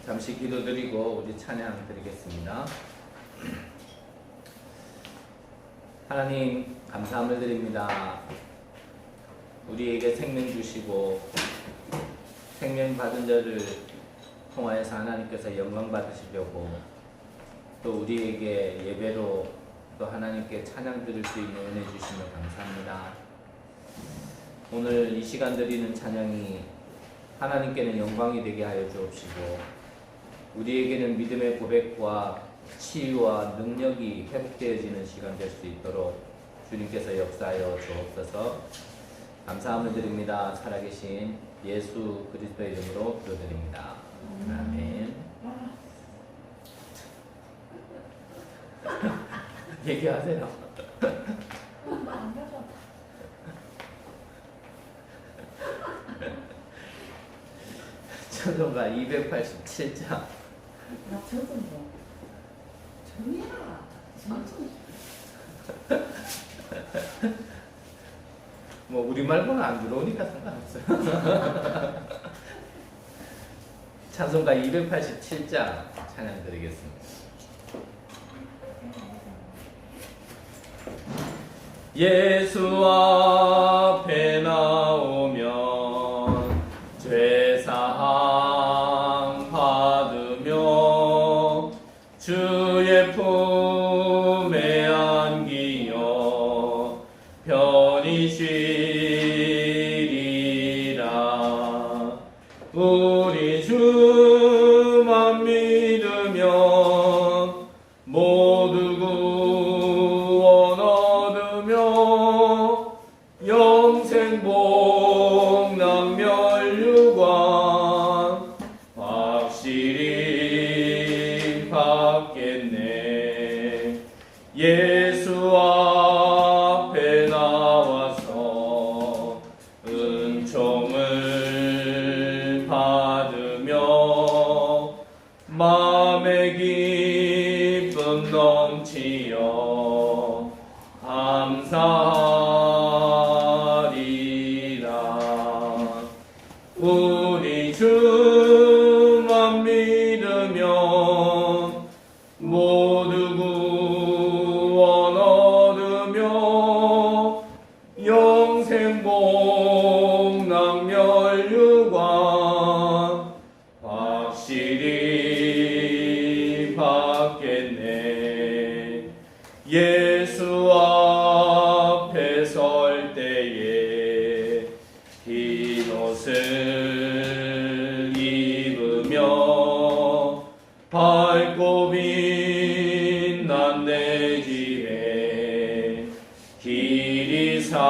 잠시 기도드리고 우리 찬양 드리겠습니다. 하나님 감사함을 드립니다. 우리에게 생명 주시고 생명 받은 자를 통하여서 하나님께서 영광 받으시려고 또 우리에게 예배로 또 하나님께 찬양 드릴 수 있는 은혜 주시며 감사합니다. 오늘 이 시간 드리는 찬양이 하나님께는 영광이 되게 하여 주옵시고 우리에게는 믿음의 고백과 치유와 능력이 회복되어지는 시간 될 수 있도록 주님께서 역사하여 주옵소서. 감사함을 드립니다. 살아계신 예수 그리스도의 이름으로 기도드립니다. 아멘. 얘기하세요. 찬송가 287장. 나 저도 뭐 정이야. 뭐 우리말고는 안 들어오니까 상관없어요. 찬송가 287장 찬양 드리겠습니다. 예수 앞에 나오면 죄사함 받으며 주의 품에 안기어 편히 쉬리라. 우리 주만 믿으면 모두 구원 얻으며 영생 복락 멸류관 확실히 받겠네. 예수 앞에 나와서 은총을 받으며 마음의 기쁨 넘치어 감사하리라. 우리 주만 믿으면 모두 구원 얻으며 영생 복락 멸류관 확실히 받겠네. 예수 앞에 설 때에 흰 옷을 입으며 밝고 빛난 내 집에 길이 살리라.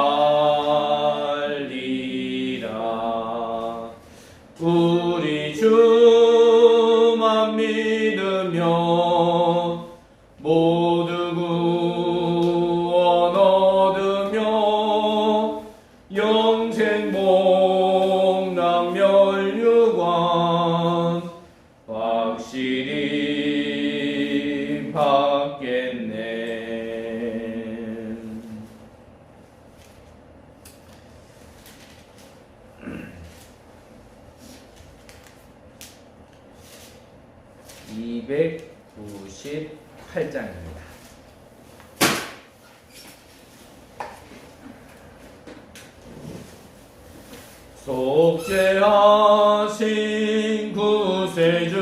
우리 주만 믿으면 모두 구원 얻으며 영생 복락 멸류관 확실히 받겠네. 298장입니다. 속죄하신 구세주를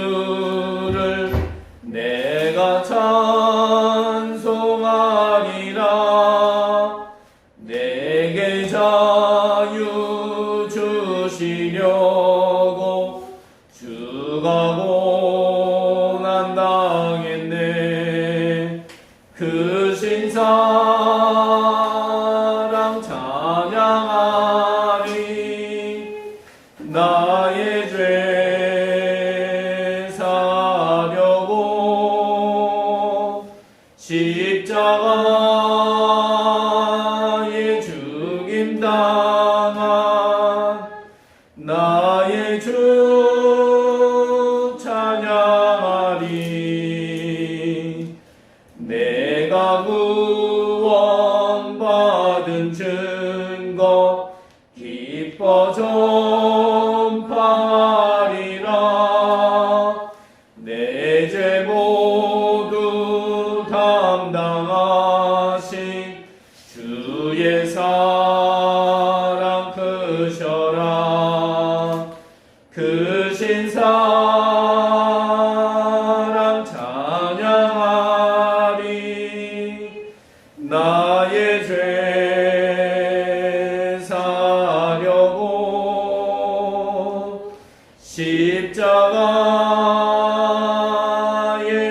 내가 찬송하리라. 내게 자유 주시려고 주가 고난 당했네. 그 신사랑 찬양하리. 나의 죄 사려고 십자가에 죽임 당한 나의 주 찬양하리. 내가 구원받은 증거 기뻐 전파하리라. 그 신사랑 찬양하리. 나의 죄 사려고 십자가에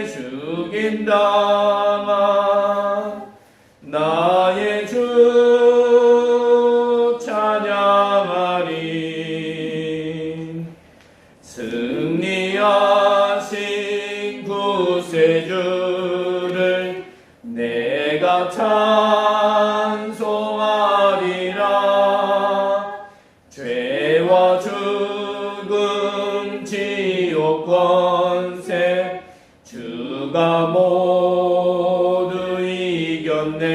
죽임 당한 나의 주 찬양하리. 승리하신 구세주를 내가 찬송하리라. 죄와 죽음 지옥 권세 주가 모두 이겼네.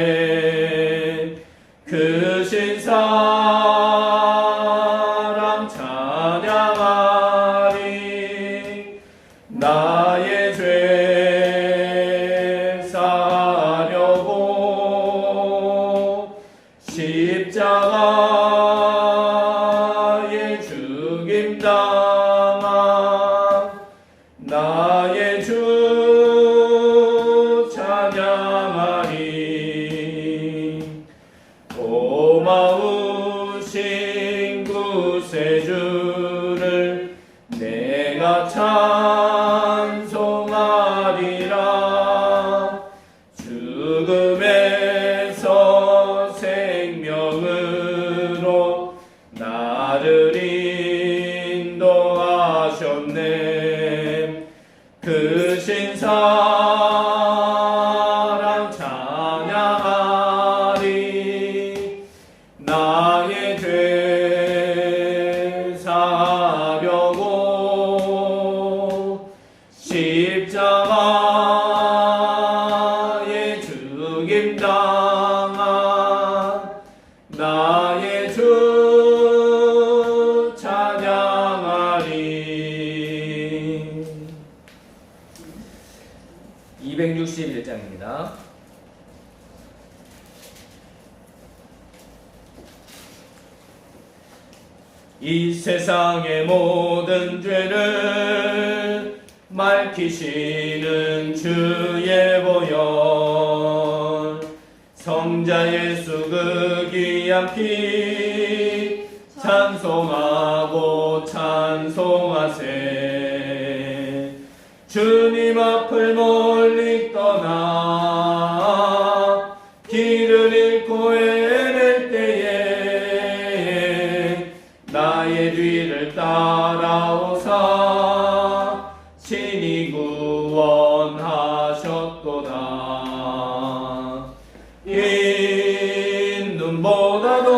그 신사랑 찬양하리. 나의 죄 사려고 십자가에 죽임 당한 나의 주 찬양하리. 고마우신 구세주를 내가 찬송하리라. 죽음에서 생명으로 나를 인도하셨네. 그 신사랑 찬양하리. 나의 죄 사려고 십자가에 죽임 당한 나의 주 찬양하리. 261장입니다. 이 세상의 모든 죄를 맑히시는 주의 보혈, 성자 예수 그 귀한 피 찬송하고 찬송하세. 주님 앞을 멀리 떠나 길을 잃고 헤맬 때에 나의 뒤를 따라오사 친히 구원하셨도다. 흰 눈보다도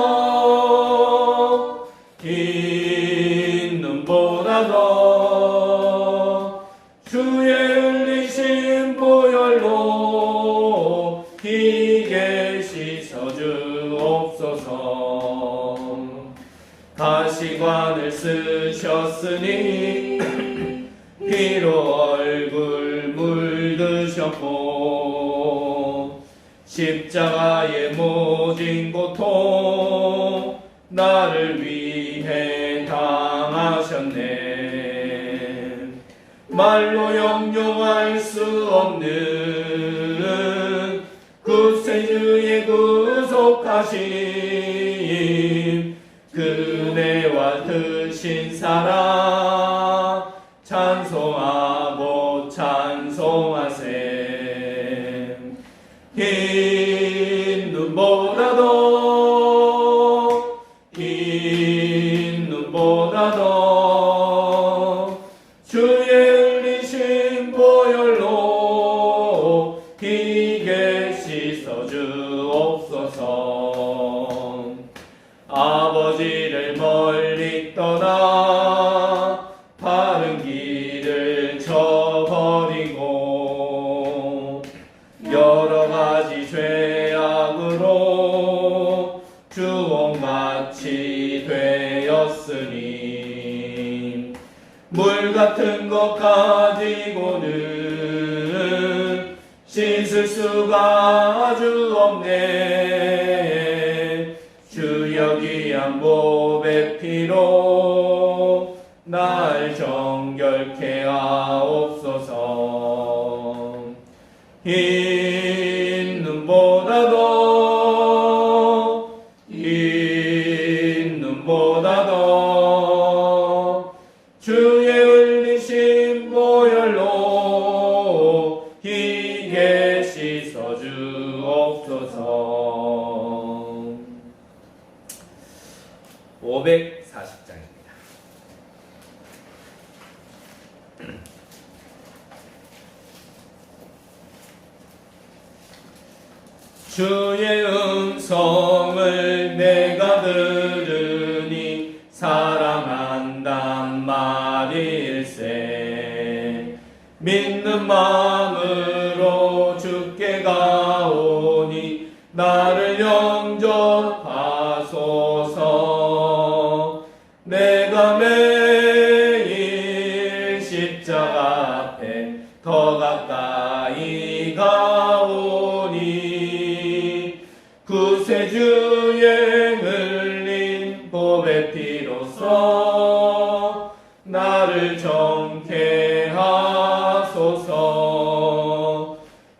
흰 눈보다도 주의 흘리신 보혈로 희게 씻어주옵소서. 가시관을 쓰셨으니 피로 얼굴 물드셨고 십자가의 모진 고통 나를 위해 당하셨네. 말로 형용할 수 없는 구세주의 구속하심, 그네와 드신 사랑 찬송하고 찬송하세. 흰 눈보다도 흰 눈보다도 주의 흘리신 보혈로 희게 씻어주옵소서. 아버지를 멀리 떠나 바른 길을 저버리고 여러 가지 죄악으로 주홍같이 되었으니 물 같은 것 가지고는 씻을 수가 아주 없네. 주여 귀한 보배 피로 날 정결케 하옵소서. 흰 눈보다도 주의 흘리신 보혈로 희게 씻어 주옵소서. 540장입니다. 주의 음성을 내가 들으니 사랑한단 말일세. 믿는 마음으로 주께 가오니 나를 영접하소서. 내가 매일 십자가 앞에 더 가까이 가오니 구세주의 흘린 보배 피로써 나를 정케 하소서.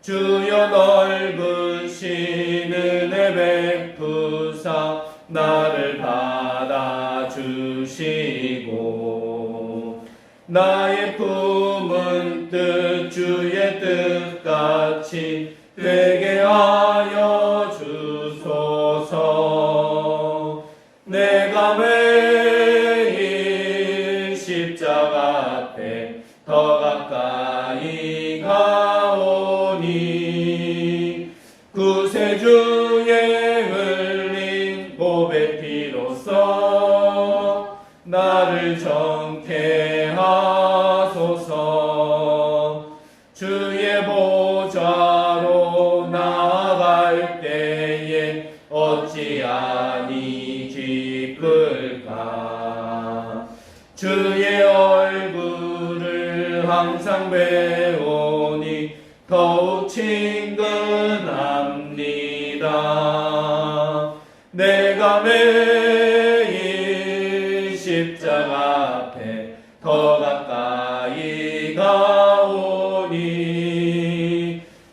주여 넓으신 은혜 베푸사 나를 받아주시고 나의 품은 뜻 주의 뜻같이 되게 하여 주소서. 내가 매일 십자가 앞에 더 가까이 가오니 구세주의 흘린 보배 피로써 나를 정케 하소서. 주의 보좌로 나아갈 때에 어찌하니 기쁠까. 주의 얼굴을 항상 배우니 더욱 친근합니다. 내가 매일 십자가 앞에 더 가까이 가오니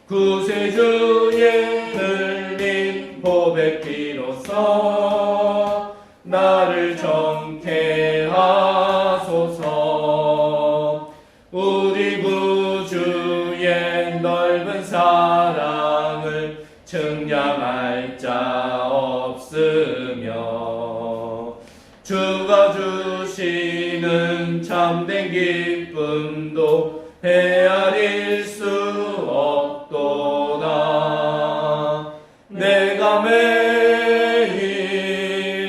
구세주의 흘린 보배 피로써 나를 정케 하소서. 우리 구주의 넓은 사랑을 측량할 자 없으며 주가 주시는 참된 기쁨도 헤아릴 수 없도다. 내가 매일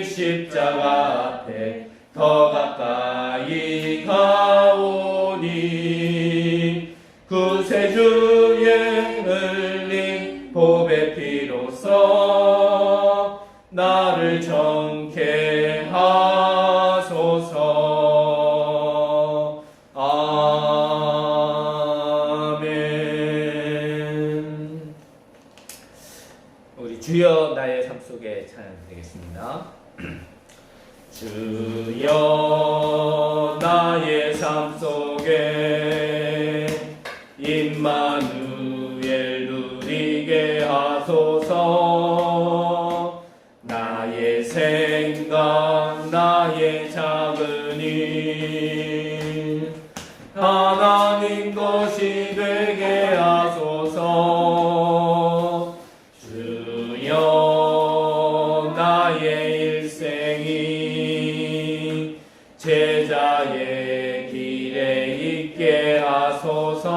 십자가 앞에 더 가까이 가오니 구세주의 흘린 보배 피로써 나를 정케 하소서. 아멘. 우리 주여 나의 삶 속에 찬양드리겠습니다. 주여 나의 삶 속에 임마누엘 누리게 하소서. 나의 생각 나의 작은 일 하나님 것이 되게 하소서. 주여 나의 일생이 제자의 길에 있게 하소서.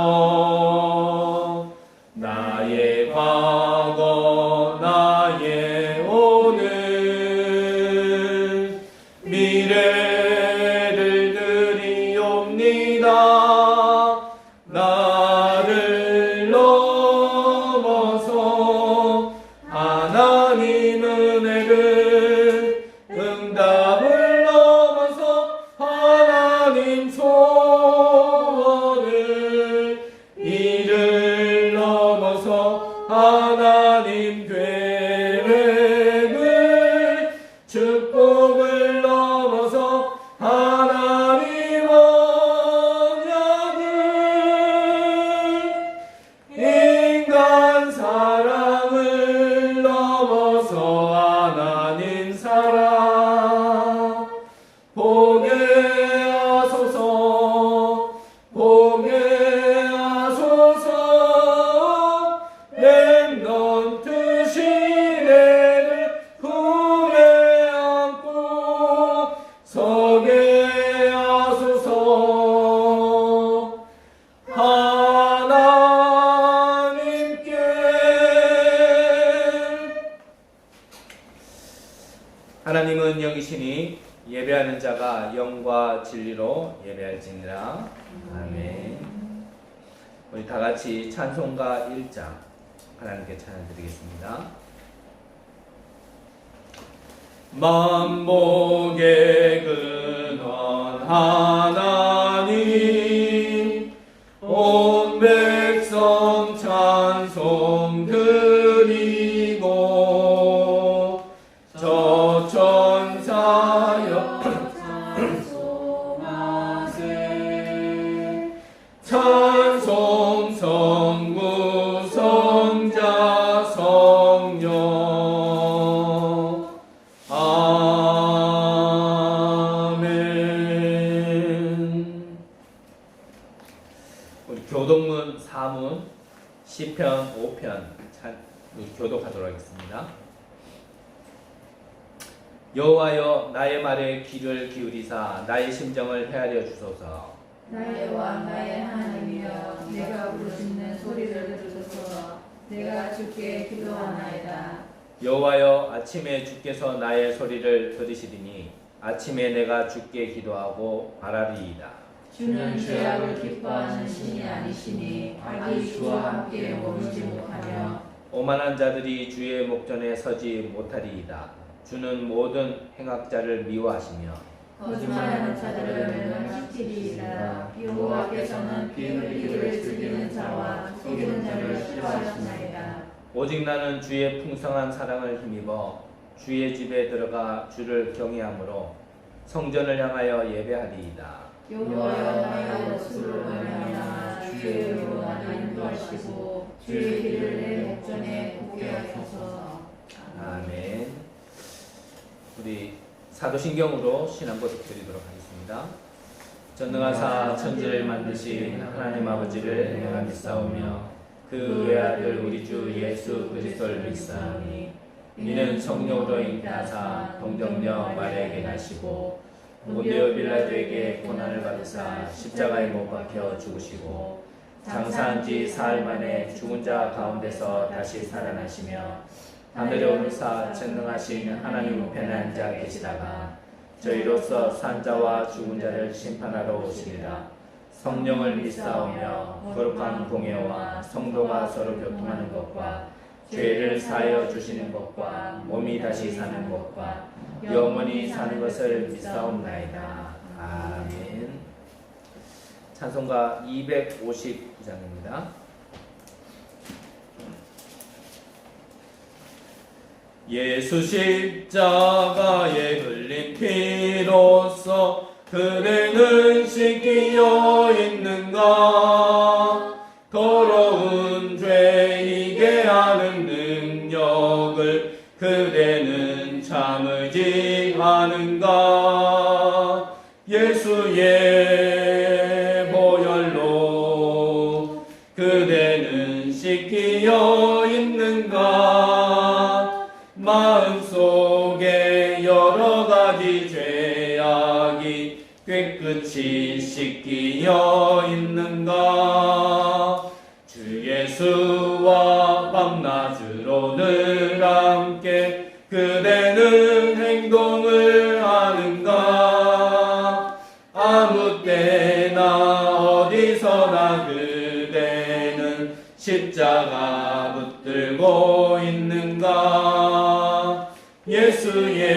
나의 과거 나의 오늘 미래를 드리옵니다. 십자가 영과 진리로 예배할지니라. 아멘. 우리 다 같이 찬송가 1장 하나님께 찬양 드리겠습니다. 만복의 근원 하나님, 온 백성 찬송 드리고 저 천사여 찬송 성부 성자 성령. 아멘. 우리 교독문 4문 시편 5편 우리 교독하도록 하겠습니다. 여호와여, 나의 말에 귀를 기울이사 나의 심정을 헤아려 주소서. 나의 왕 나의 하나님이여, 내가 부르짖는 소리를 들으소서. 내가 주께 기도하나이다. 여호와여, 아침에 주께서 나의 소리를 들으시리니 아침에 내가 주께 기도하고 바라리이다. 주는 죄악을 기뻐하는 신이 아니시니 악이 주와 함께 머물지 못하며 오만한 자들이 주의 목전에 서지 못하리이다. 주는 모든 행악자를 미워하시며 거짓말하는 자들을 멸망시키리이다. 여호와께서는 피 흘리기를 즐기는 자와 속이는 자를 싫어하시나이다. 오직 나는 주의 풍성한 사랑을 힘입어 주의 집에 들어가 주를 경외함으로 성전을 향하여 예배하리이다. 여호와여, 나의 원수를 말미암아 주의 의로 나를 인도하시고 주의 길을 내 목전에 굽게 하소서. 아멘. 우리 사도신경으로 신앙 고백 드리도록 하겠습니다. 전능하사 천지를 만드신 하나님 아버지를 내가 믿사오며 그 외아들 우리 주 예수 그리스도를 믿사오니 이는 성령으로 잉태하사 동정녀 마리아에게 나시고 본디오 빌라도에게 고난을 받으사 십자가에 못 박혀 죽으시고 장사한 지 사흘 만에 죽은 자 가운데서 다시 살아나시며 하늘에 오르사 전능하신 하나님 우편에 앉아 계시다가 저희로서 산 자와 죽은 자를 심판하러 오시리라. 성령을 믿사오며 거룩한 공예와 성도가 서로 교통하는 것과 죄를 사하여 주시는 것과 몸이 다시 사는 것과 영원히 사는 것을 믿사옵나이다. 아멘. 찬송가 259장입니다. 예수 십자가에 흘린 피로써 그대는 씻기어 있는가? 더러운 죄 이게 하는 능력을 그대는 참으지 않은가? 예수의 보혈로 그대는 씻기어 있는가? 마음속에 여러 가지 죄악이 깨끗이 씻기어 있는가? 주 예수와 밤낮으로 늘 함께 그대는 행동을 하는가? 아무 때나 어디서나 그대는 십자가 붙들고 있는가? 예수의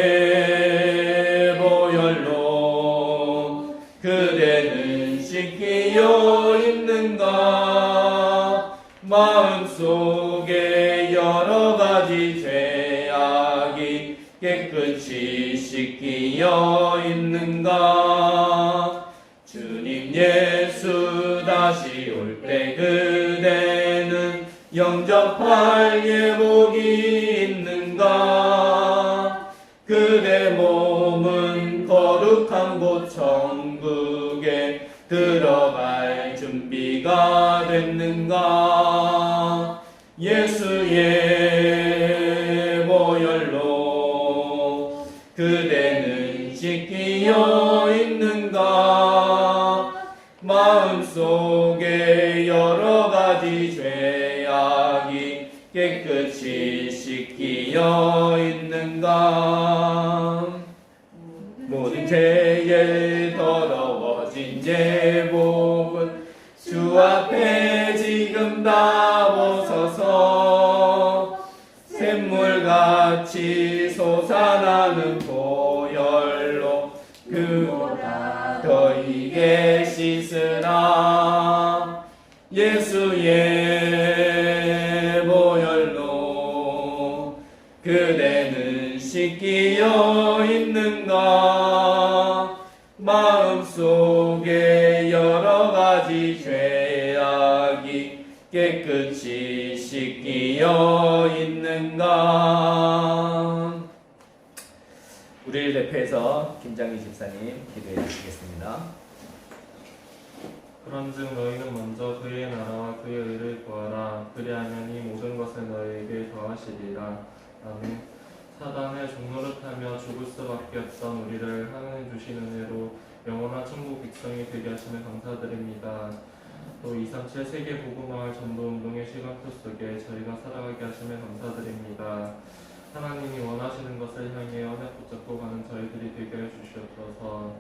보혈로 그대는 씻기어 있는가? 마음속에 여러 가지 죄악이 깨끗이 씻기어 있는가? 주님 예수 다시 올 때 그대는 영접할 예복이 있는가? 그대 몸은 거룩한 곳 천국에 들어갈 준비가 됐는가? 예수의 보혈로 그대는 씻기어 있는가? 마음속에 여러 가지 죄악이 깨끗이 씻기어 있는가? 모든 죄의 주신 제복은 주 앞에 지금 나오소서. 샘물같이 솟아나는 보혈로 그보다 더 이게 씻으라. 예수의 보혈로 그대는 씻기어 있는가? 마음속에 여러 가지 죄악이 깨끗이 씻기어 있는가? 우리를 대표해서 김장희 집사님 기도해 주시겠습니다. 그런즉 너희는 먼저 그의 나라와 그의 의를 구하라. 그리하면 이 모든 것을 너희에게 더하시리라. 아멘. 사단의 종노릇하며 죽을 수밖에 없던 우리를 하나님 주신 은혜로 영원한 천국 백성이 되게 하시며 감사드립니다. 또 237 세계 복음화할 전도운동의 시간표 속에 저희가 살아가게 하시며 감사드립니다. 하나님이 원하시는 것을 향해 언약 붙잡고 가는 저희들이 되게 해주시옵소서.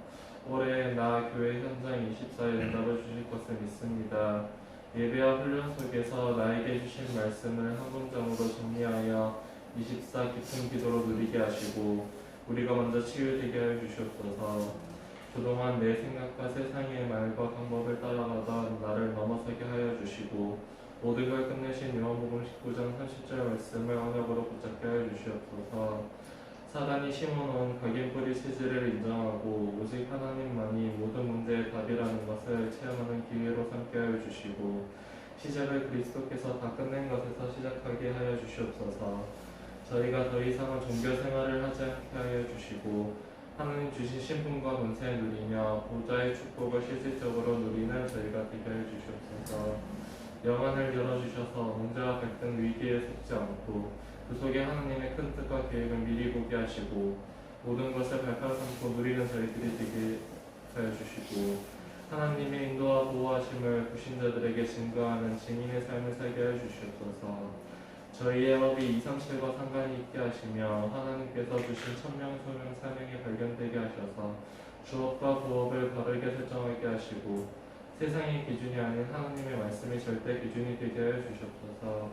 올해 나 교회 현장 24일 응답을 주실 것을 믿습니다. 예배와 훈련 속에서 나에게 주신 말씀을 한 문장으로 정리하여 24 깊은 기도로 누리게 하시고 우리가 먼저 치유되게 하여 주시옵소서. 그동안 내 생각과 세상의 말과 방법을 따라가던 나를 넘어서게 하여 주시고 모든 걸 끝내신 요한복음 19장 30절 말씀을 언약으로 붙잡게 하여 주시옵소서. 사단이 심어놓은 각인뿌리 체질을 인정하고 오직 하나님만이 모든 문제의 답이라는 것을 체험하는 기회로 삼게 하여 주시고 시작을 그리스도께서 다 끝낸 것에서 시작하게 하여 주시옵소서. 저희가 더 이상은 종교 생활을 하지 않게 하여 주시고 하나님 주신 신분과 권세를 누리며 보좌의 축복을 실질적으로 누리는 저희가 되게 하여 주시옵소서. 영안을 열어주셔서 문제와 갈등 위기에 속지 않고 그 속에 하나님의 큰 뜻과 계획을 미리 보게 하시고 모든 것을 발판 삼고 누리는 저희들이 되게 하여 주시고 하나님의 인도와 보호하심을 불신자들에게 증거하는 증인의 삶을 살게 하여 주시옵소서. 저희의 업이 237과 상관이 있게 하시며 하나님께서 주신 천명, 소명, 사명이 발견되게 하셔서 주업과 부업을 바르게 설정하게 하시고 세상의 기준이 아닌 하나님의 말씀이 절대 기준이 되게 하여 주시옵소서.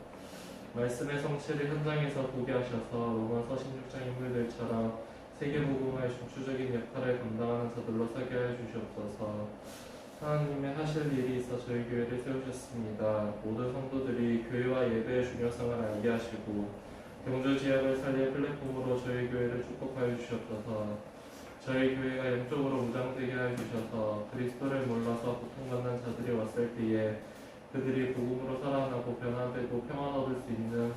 말씀의 성취를 현장에서 보게 하셔서 로마서 16장 인물들처럼 세계복음화의 중추적인 역할을 감당하는 자들로 서게 하여 주시옵소서. 하나님의 하실 일이 있어 저희 교회를 세우셨습니다. 모든 성도들이 교회와 예배의 중요성을 알게 하시고 경주 지역을 살릴 플랫폼으로 저희 교회를 축복하여 주시옵소서. 저희 교회가 영적으로 무장되게 하여 주셔서 그리스도를 몰라서 고통받는 자들이 왔을 때에 그들이 복음으로 살아나고 변화되고 평안 얻을 수 있는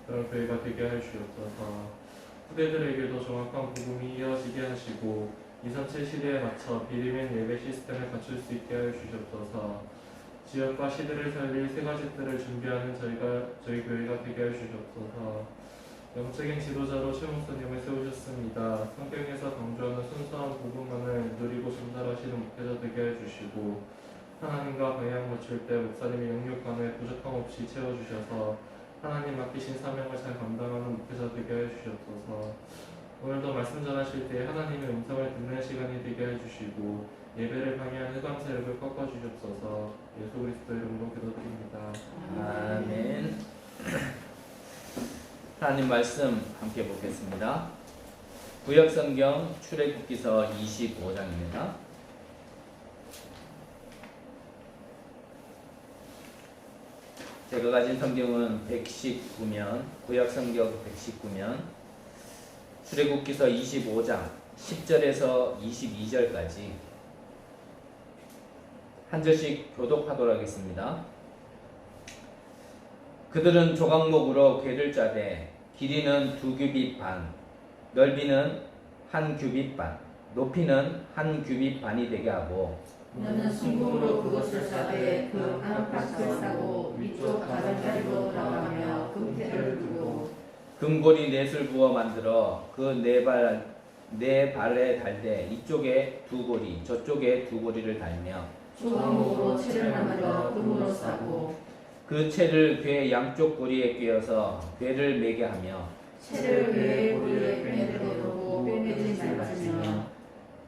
그런 교회가 되게 하여 주시옵소서. 후대들에게도 정확한 복음이 이어지게 하시고 237 시대에 맞춰 비리맨 예배 시스템을 갖출 수 있게 하여 주시옵소서. 지역과 시대를 살릴 세 가지 뜰을 준비하는 저희 교회가 되게 하여 주시옵소서. 영적인 지도자로 최 목사님을 세우셨습니다. 성경에서 강조하는 순수한 복음만을 누리고 전달하시는 목회자 되게 하여 주시고 하나님과 방향 맞출 때 목사님의 영육간에 부족함 없이 채워주셔서 하나님 맡기신 사명을 잘 감당하는 목회자 되게 하여 주시옵소서. 오늘도 말씀 전하실 때 하나님의 음성을 듣는 시간이 되게 해주시고 예배를 방해한 흑암 세력을 꺾어주시옵소서. 예수 그리스도 이름으로 기도드립니다. 아멘. 하나님 말씀 함께 보겠습니다. 구약성경 출애굽기서 25장입니다. 제가 가진 성경은 119면, 구약성경 119면, 출애굽기서 25장 10절에서 22절까지 한 절씩 교독하도록 하겠습니다. 그들은 조각목으로 궤를 짜되 길이는 2규빗 반, 넓이는 1규빗 반, 높이는 1규빗 반이 되게 하고 너는 순금으로 그것을 싸되 그 안팎을 싸고 위쪽 가장자리로 들어가며 금태를 두고 금고리 넷을 부어 만들어 그 네 발에 달되 이쪽에 2고리 저쪽에 2고리를 달며 조각목으로 채를 만들어 금으로 싸고 그 채를 궤 양쪽 고리에 꿰어서 궤를 매게 하며 채를 궤의 고리에 꿰매고 꿰매지 말지며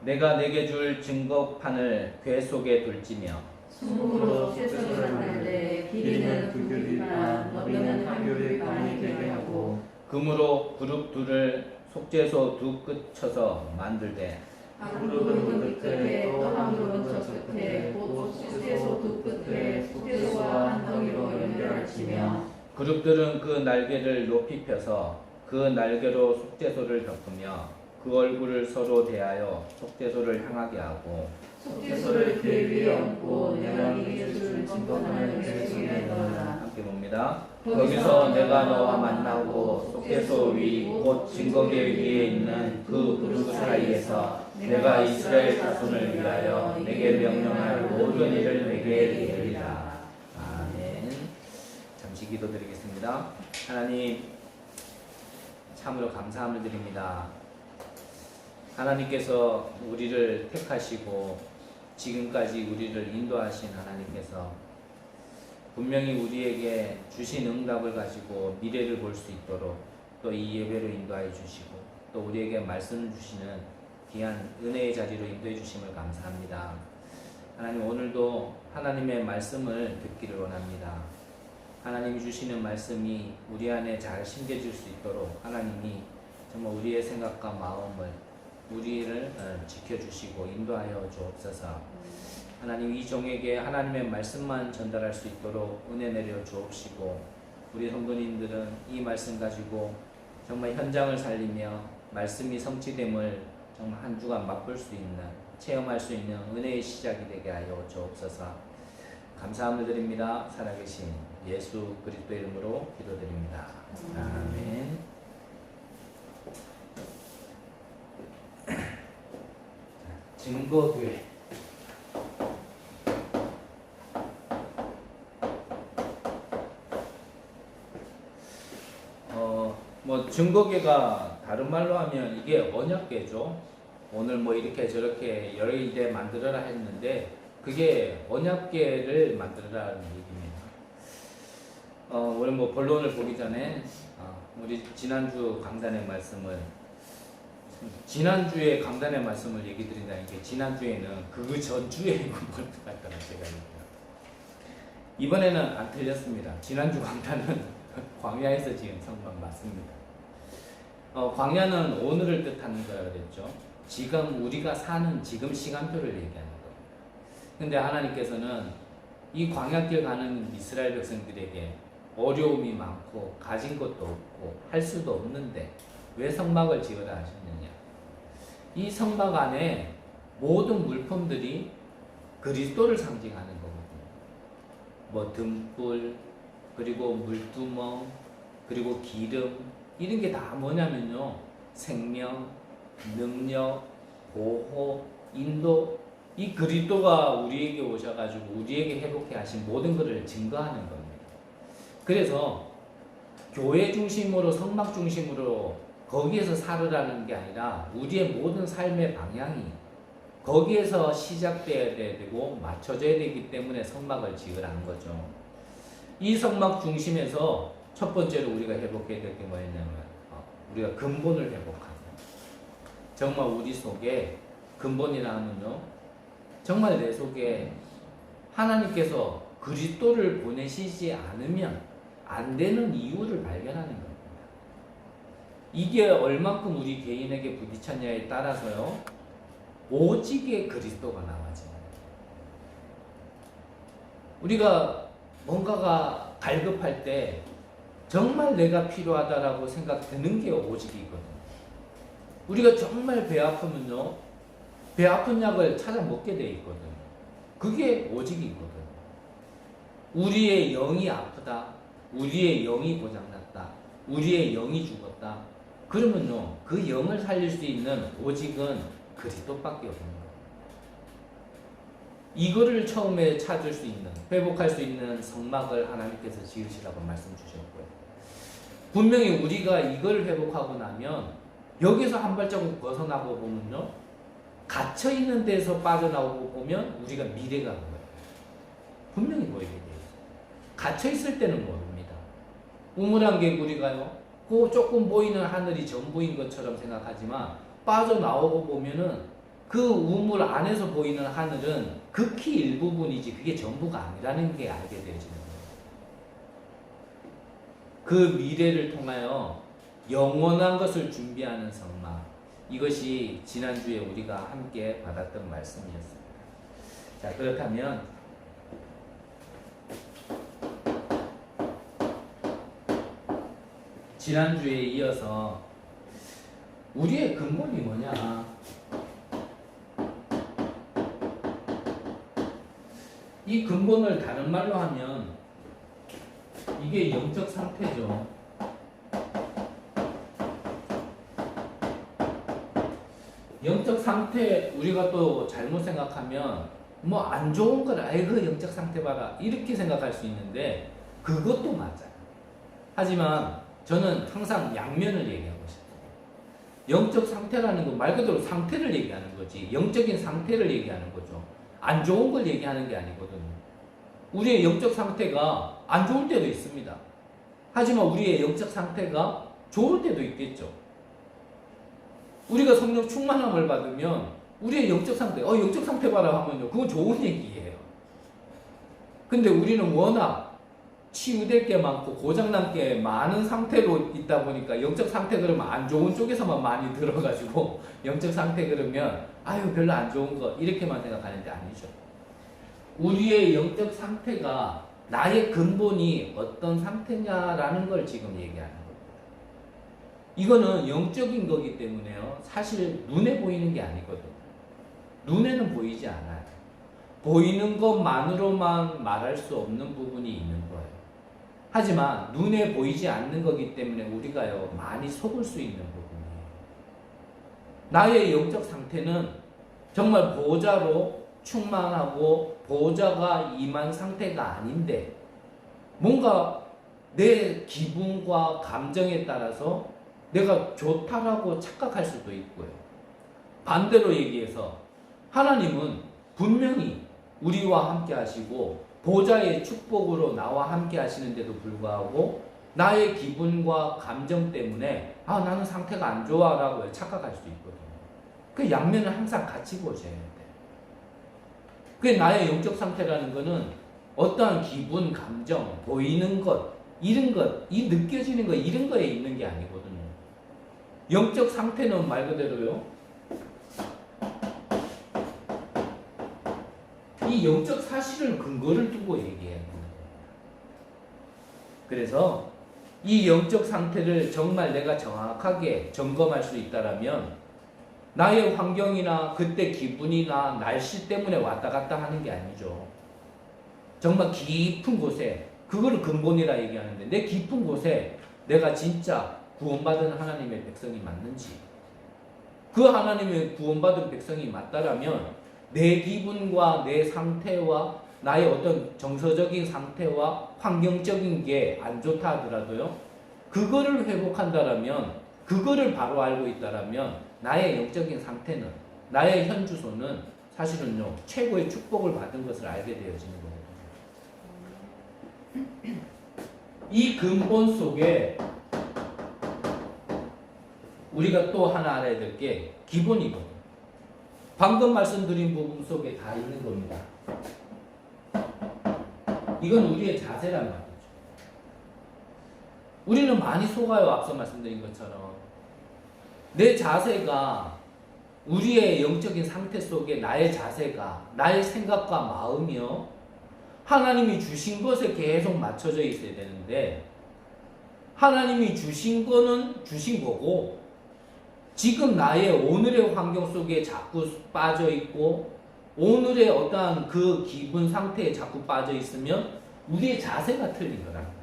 내가 내게 줄 증거판을 궤 속에 둘지며 손으로 쇠소를 하는데 길이는 두 규빗반 너비는 한 규빗반이 되게 하고 금으로 그룹 둘을 속죄소 두 끝 쳐서 만들되 한 그룹은 그 끝에 또 한 그룹은 저 끝에 곧 쇠소 두 끝에 쇠소와 한 덩이로 연결할지며 그룹들은 그 날개를 높이 펴서 그 날개로 속죄소를 덮으며 그 얼굴을 서로 대하여 속죄소를 향하게 하고 속죄소를 그 위에 얹고 내가 네게 줄 증거판을 그 속에 넣어라. 함께 봅니다. 거기서 내가 너와 만나고 속죄소 위 곧 증거궤 위에 있는 그 그룹 사이에서 내가 이스라엘 자손을 위하여 내게 명령할 모든 일을 내게 이르리라. 아멘. 잠시 기도드리겠습니다. 하나님 참으로 감사함을 드립니다. 하나님께서 우리를 택하시고 지금까지 우리를 인도하신 하나님께서 분명히 우리에게 주신 응답을 가지고 미래를 볼 수 있도록 또 이 예배로 인도하여 주시고 또 우리에게 말씀을 주시는 귀한 은혜의 자리로 인도해 주심을 감사합니다. 하나님 오늘도 하나님의 말씀을 듣기를 원합니다. 하나님이 주시는 말씀이 우리 안에 잘 심겨질 수 있도록 하나님이 정말 우리의 생각과 마음을 우리를 지켜주시고 인도하여 주옵소서. 하나님 이 종에게 하나님의 말씀만 전달할 수 있도록 은혜 내려 주옵시고 우리 성도님들은 이 말씀 가지고 정말 현장을 살리며 말씀이 성취됨을 정말 한 주간 맛볼 수 있는 체험할 수 있는 은혜의 시작이 되게 하여 주옵소서. 감사함을 드립니다. 살아계신 예수 그리스도 이름으로 기도드립니다. 아멘. 증거궤 증거궤가 다른 말로 하면 이게 언약궤죠. 오늘 뭐 이렇게 저렇게 여러 일에 만들어라 했는데 그게 언약궤를 만들어라는 얘기입니다. 우리 뭐 본론을 보기 전에 우리 지난주에 강단의 말씀을 얘기 드린다는 게 지난주에는 그 전주에 있는 걸 같다는 제가 얘기해요. 이번에는 안 틀렸습니다. 지난주 강단은 광야에서 지은 성막 맞습니다. 광야는 오늘을 뜻하는 거라 그랬죠. 지금 우리가 사는 지금 시간표를 얘기하는 겁니다. 근데 하나님께서는 이 광야길 가는 이스라엘 백성들에게 어려움이 많고 가진 것도 없고 할 수도 없는데 왜 성막을 지으라 하셨느냐. 이 성막 안에 모든 물품들이 그리스도를 상징하는 거거든요. 뭐 등불, 그리고 물두멍, 그리고 기름, 이런 게 다 뭐냐면요. 생명, 능력, 보호, 인도, 이 그리스도가 우리에게 오셔가지고 우리에게 회복해 하신 모든 것을 증거하는 겁니다. 그래서 교회 중심으로 성막 중심으로 거기에서 살으라는 게 아니라 우리의 모든 삶의 방향이 거기에서 시작돼야 되고 맞춰져야 되기 때문에 성막을 지으라는 거죠. 이 성막 중심에서 첫 번째로 우리가 회복해야 될 게 뭐였냐면 우리가 근본을 회복하는, 정말 우리 속에 근본이라 하면요, 정말 내 속에 하나님께서 그리스도를 보내시지 않으면 안 되는 이유를 발견하는 겁니다. 이게 얼만큼 우리 개인에게 부딪혔냐에 따라서요, 오직의 그리스도가 나와져요. 우리가 뭔가가 갈급할 때 정말 내가 필요하다라고 생각 드는 게 오직이거든요. 우리가 정말 배 아프면요, 배 아픈 약을 찾아 먹게 돼 있거든요. 그게 오직이거든요. 우리의 영이 아프다, 우리의 영이 고장났다, 우리의 영이 죽었다, 그러면요, 그 영을 살릴 수 있는 오직은 그리스도밖에 없는 거예요. 이거를 처음에 찾을 수 있는, 회복할 수 있는 성막을 하나님께서 지으시라고 말씀 주셨고요. 분명히 우리가 이걸 회복하고 나면 여기서 한 발자국 벗어나고 보면요, 갇혀있는 데서 빠져나오고 보면 우리가 미래가 보여요. 분명히 보이게 돼요. 갇혀있을 때는 모릅니다. 우물한 개구리가요, 그 조금 보이는 하늘이 전부인 것처럼 생각하지만 빠져나오고 보면은 그 우물 안에서 보이는 하늘은 극히 일부분이지 그게 전부가 아니라는 게 알게 되어지는 거예요. 그 미래를 통하여 영원한 것을 준비하는 성막, 이것이 지난주에 우리가 함께 받았던 말씀이었습니다. 자, 그렇다면 지난주에 이어서 우리의 근본이 뭐냐? 이 근본을 다른 말로 하면 이게 영적 상태죠. 영적 상태 우리가 또 잘못 생각하면 뭐 안 좋은 거라 아이고 영적 상태 봐라 이렇게 생각할 수 있는데 그것도 맞아요. 하지만 저는 항상 양면을 얘기하고 싶어요. 영적 상태라는 건 말 그대로 상태를 얘기하는 거지 영적인 상태를 얘기하는 거죠. 안 좋은 걸 얘기하는 게 아니거든요. 우리의 영적 상태가 안 좋을 때도 있습니다. 하지만 우리의 영적 상태가 좋을 때도 있겠죠. 우리가 성령 충만함을 받으면 우리의 영적 상태, 영적 상태 봐라 하면요. 그건 좋은 얘기예요. 근데 우리는 워낙 치유될 게 많고 고장난 게 많은 상태로 있다 보니까 영적 상태 그러면 안 좋은 쪽에서만 많이 들어가지고 영적 상태 그러면 아유 별로 안 좋은 거 이렇게만 생각하는데 아니죠. 우리의 영적 상태가 나의 근본이 어떤 상태냐라는 걸 지금 얘기하는 겁니다. 이거는 영적인 거기 때문에요. 사실 눈에 보이는 게 아니거든요. 눈에는 보이지 않아요. 보이는 것만으로만 말할 수 없는 부분이 있는 거예요. 하지만 눈에 보이지 않는 거기 때문에 우리가요 많이 속을 수 있는 부분이에요. 나의 영적 상태는 정말 보좌로 충만하고 보좌가 임한 상태가 아닌데 뭔가 내 기분과 감정에 따라서 내가 좋다라고 착각할 수도 있고요. 반대로 얘기해서 하나님은 분명히 우리와 함께 하시고 보좌의 축복으로 나와 함께 하시는데도 불구하고 나의 기분과 감정 때문에 나는 상태가 안 좋아 라고 착각할 수 있거든요. 그 양면을 항상 같이 보셔야 돼요. 그게 나의 영적 상태라는 거는 어떠한 기분, 감정, 보이는 것, 이런 것, 이 느껴지는 것 이런 거에 있는 게 아니거든요. 영적 상태는 말 그대로요. 이 영적 사실을 근거를 두고 얘기해야 합니다. 그래서 이 영적 상태를 정말 내가 정확하게 점검할 수 있다라면 나의 환경이나 그때 기분이나 날씨 때문에 왔다 갔다 하는 게 아니죠. 정말 깊은 곳에 그거를 근본이라 얘기하는데 내 깊은 곳에 내가 진짜 구원받은 하나님의 백성이 맞는지 그 하나님의 구원받은 백성이 맞다라면 내 기분과 내 상태와 나의 어떤 정서적인 상태와 환경적인 게 안 좋다 하더라도요. 그거를 회복한다라면 그거를 바로 알고 있다라면 나의 영적인 상태는 나의 현주소는 사실은요. 최고의 축복을 받은 것을 알게 되어지는 거거든요. 이 근본 속에 우리가 또 하나 알아야 될 게 기본이거든요. 방금 말씀드린 부분 속에 다 있는 겁니다. 이건 우리의 자세란 말이죠. 우리는 많이 속아요. 앞서 말씀드린 것처럼. 내 자세가 우리의 영적인 상태 속에 나의 자세가 나의 생각과 마음이요. 하나님이 주신 것에 계속 맞춰져 있어야 되는데 하나님이 주신 거는 주신 거고 지금 나의 오늘의 환경 속에 자꾸 빠져 있고 오늘의 어떠한 그 기분 상태에 자꾸 빠져 있으면 우리의 자세가 틀린 거란 말이에요.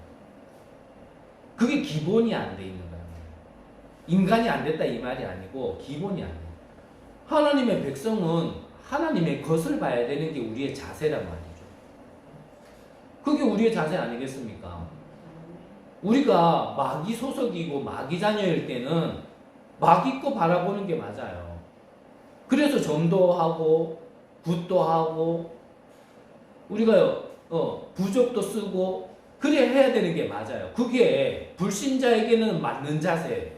그게 기본이 안 돼 있는 거란 말이에요. 인간이 안 됐다 이 말이 아니고 기본이 안 돼. 하나님의 백성은 하나님의 것을 봐야 되는 게 우리의 자세란 말이죠. 그게 우리의 자세 아니겠습니까? 우리가 마귀 소속이고 마귀 자녀일 때는 마귀 거 바라보는 게 맞아요. 그래서 전도하고 굿도 하고 우리가 부족도 쓰고 그래 해야 되는 게 맞아요. 그게 불신자에게는 맞는 자세예요.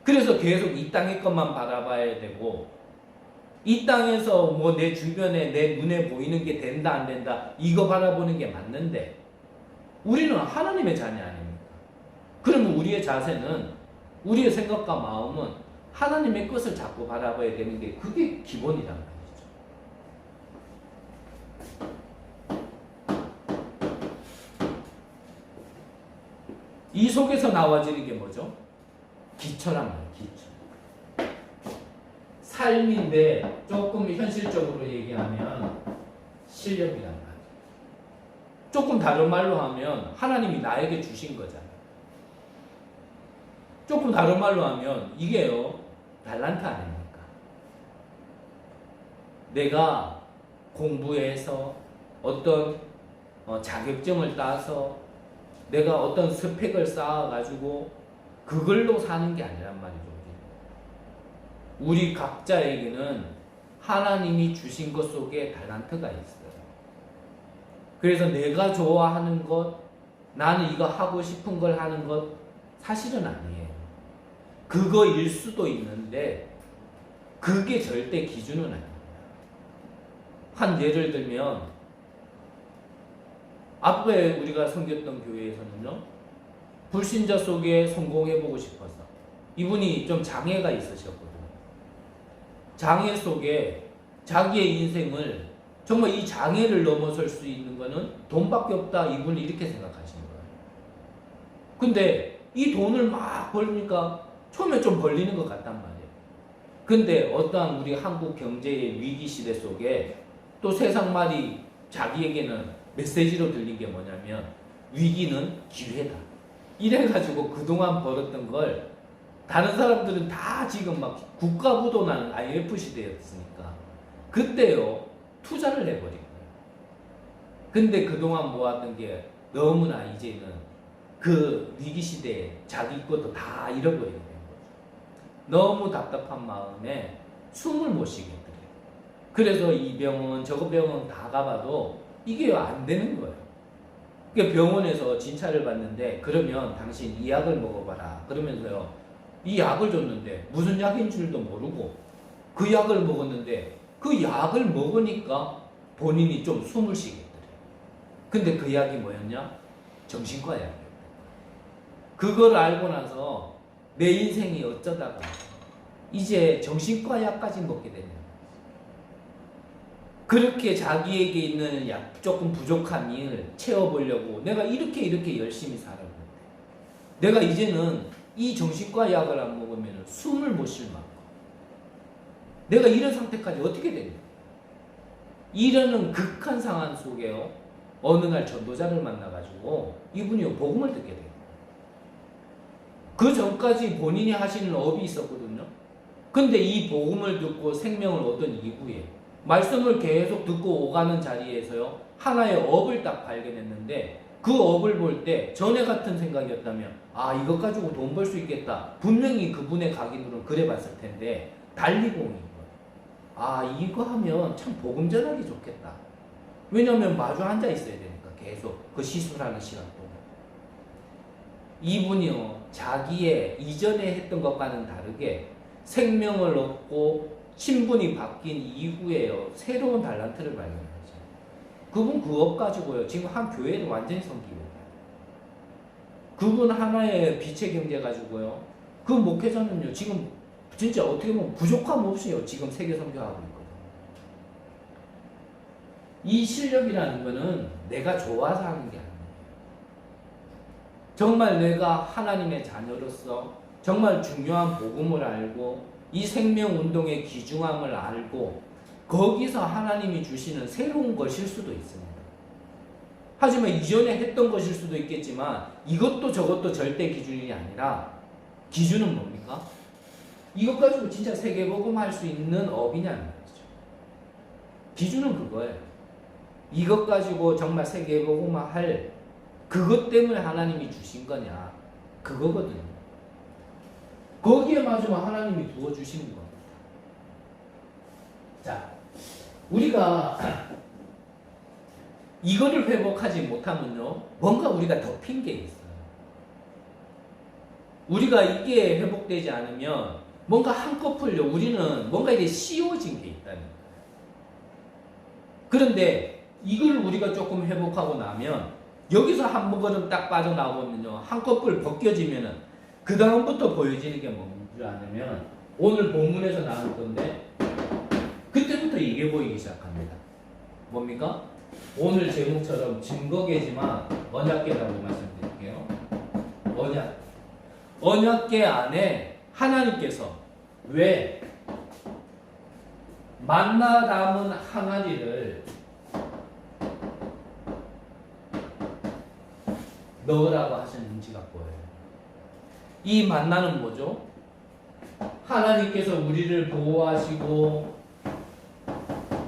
그래서 계속 이 땅의 것만 바라봐야 되고 이 땅에서 뭐 내 주변에 내 눈에 보이는 게 된다 안 된다 이거 바라보는 게 맞는데 우리는 하나님의 자녀 아닙니까? 그러면 우리의 자세는 우리의 생각과 마음은 하나님의 것을 자꾸 바라봐야 되는 게 그게 기본이란 말이죠. 이 속에서 나와지는 게 뭐죠? 기초란 말이에요. 기초. 삶인데 조금 현실적으로 얘기하면 실력이란 말이에요. 조금 다른 말로 하면 하나님이 나에게 주신 거잖아요. 조금 다른 말로 하면 이게요 달란트 아닙니까? 내가 공부해서 어떤 자격증을 따서 내가 어떤 스펙을 쌓아가지고 그걸로 사는 게 아니란 말이죠. 우리 각자에게는 하나님이 주신 것 속에 달란트가 있어요. 그래서 내가 좋아하는 것, 나는 이거 하고 싶은 걸 하는 것 사실은 아니에요. 그거일 수도 있는데 그게 절대 기준은 아닙니다. 한 예를 들면 앞에 우리가 섬겼던 교회에서는요, 불신자 속에 성공해보고 싶어서 이분이 좀 장애가 있으셨거든요. 장애 속에 자기의 인생을 정말 이 장애를 넘어설 수 있는 거는 돈밖에 없다, 이분이 이렇게 생각하시는 거예요. 근데 이 돈을 막 벌니까 처음에 좀 벌리는 것 같단 말이에요. 근데 어떠한 우리 한국 경제의 위기 시대 속에 또 세상 말이 자기에게는 메시지로 들린 게 뭐냐면 위기는 기회다. 이래가지고 그동안 벌었던 걸 다른 사람들은 다 지금 막 국가부도 나는 IMF 시대였으니까 그때요 투자를 해버린 거예요. 근데 그동안 모았던 게 너무나 이제는 그 위기 시대에 자기 것도 다 잃어버리게 된 거죠. 너무 답답한 마음에 숨을 못 쉬겠더래요. 그래서 이 병원 저거 병원 다 가봐도 이게 안 되는 거예요. 그러니까 병원에서 진찰을 받는데 그러면 당신 이 약을 먹어봐라 그러면서요 이 약을 줬는데 무슨 약인 줄도 모르고 그 약을 먹었는데 그 약을 먹으니까 본인이 좀 숨을 쉬겠더래요. 근데 그 약이 뭐였냐? 정신과 약이었다. 그걸 알고 나서 내 인생이 어쩌다가 이제 정신과 약까지 먹게 되냐. 그렇게 자기에게 있는 조금 부족한 일을 채워보려고 내가 이렇게 열심히 살았는데 내가 이제는 이 정신과 약을 안 먹으면 숨을 못 쉴 만큼 내가 이런 상태까지 어떻게 되냐. 이러는 극한 상황 속에요 어느 날 전도자를 만나가지고 이분이 복음을 듣게 돼요. 그 전까지 본인이 하시는 업이 있었거든요. 근데 이 복음을 듣고 생명을 얻은 이후에 말씀을 계속 듣고 오가는 자리에서요 하나의 업을 딱 발견했는데 그 업을 볼 때 전에 같은 생각이었다면 아 이것 가지고 돈 벌 수 있겠다 분명히 그분의 각인으로는 그래 봤을 텐데 달리공인 거예요. 아 이거 하면 참 복음 전하기 좋겠다. 왜냐하면 마주 앉아 있어야 되니까 계속 그 시술하는 시간 동안. 이분이요 자기의 이전에 했던 것과는 다르게 생명을 얻고 신분이 바뀐 이후에요 새로운 달란트를 발견하죠. 그분 그 업 가지고요 지금 한 교회를 완전히 섬기고 있어요. 그분 하나의 빛의 경제 가지고요 그 목회자는요 지금 진짜 어떻게 보면 부족함 없이요 지금 세계 선교하고 있거든요. 이 실력이라는 거는 내가 좋아서 하는 게 아니에요. 정말 내가 하나님의 자녀로서 정말 중요한 복음을 알고 이 생명운동의 귀중함을 알고 거기서 하나님이 주시는 새로운 것일 수도 있습니다. 하지만 이전에 했던 것일 수도 있겠지만 이것도 저것도 절대 기준이 아니라 기준은 뭡니까? 이것 가지고 진짜 세계복음 할 수 있는 업이냐는 거죠. 기준은 그거예요. 이것 가지고 정말 세계복음 할 그것 때문에 하나님이 주신 거냐 그거거든요. 거기에 맞으면 하나님이 부어주시는 겁니다. 자, 우리가 이거를 회복하지 못하면요 뭔가 우리가 덮인 게 있어요. 우리가 이게 회복되지 않으면 뭔가 한꺼풀요. 우리는 뭔가 이게 씌워진 게 있다는 거예요. 그런데 이걸 우리가 조금 회복하고 나면 여기서 한 걸음 딱 빠져나오면요. 한꺼풀 벗겨지면은 그 다음부터 보여지는 게 뭔지 아냐면 오늘 본문에서 나올 건데 그때부터 이게 보이기 시작합니다. 뭡니까? 오늘 제목처럼 증거계지만 언약계라고 말씀드릴게요. 언약. 언약계 안에 하나님께서 왜 만나 담은 항아리를 넣으라고 하셨는지가 보여요. 이 만나는 뭐죠? 하나님께서 우리를 보호하시고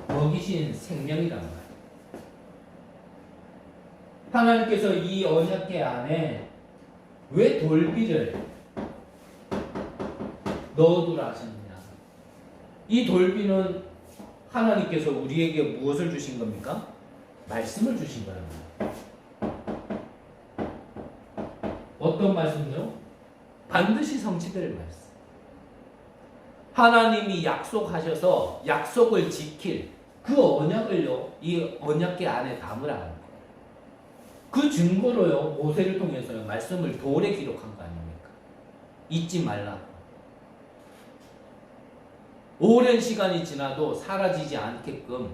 먹이신 생명이란 말이에요. 하나님께서 이 언약궤 안에 왜 돌비를 넣어두라 하셨느냐? 이 돌비는 하나님께서 우리에게 무엇을 주신 겁니까? 말씀을 주신 거란 말이에요. 어떤 말씀이요? 반드시 성취될 말씀. 하나님이 약속하셔서 약속을 지킬 그 언약을요, 이 언약궤 안에 담으라는 거예요. 그 증거로요, 모세를 통해서요, 말씀을 돌에 기록한 거 아닙니까? 잊지 말라고. 오랜 시간이 지나도 사라지지 않게끔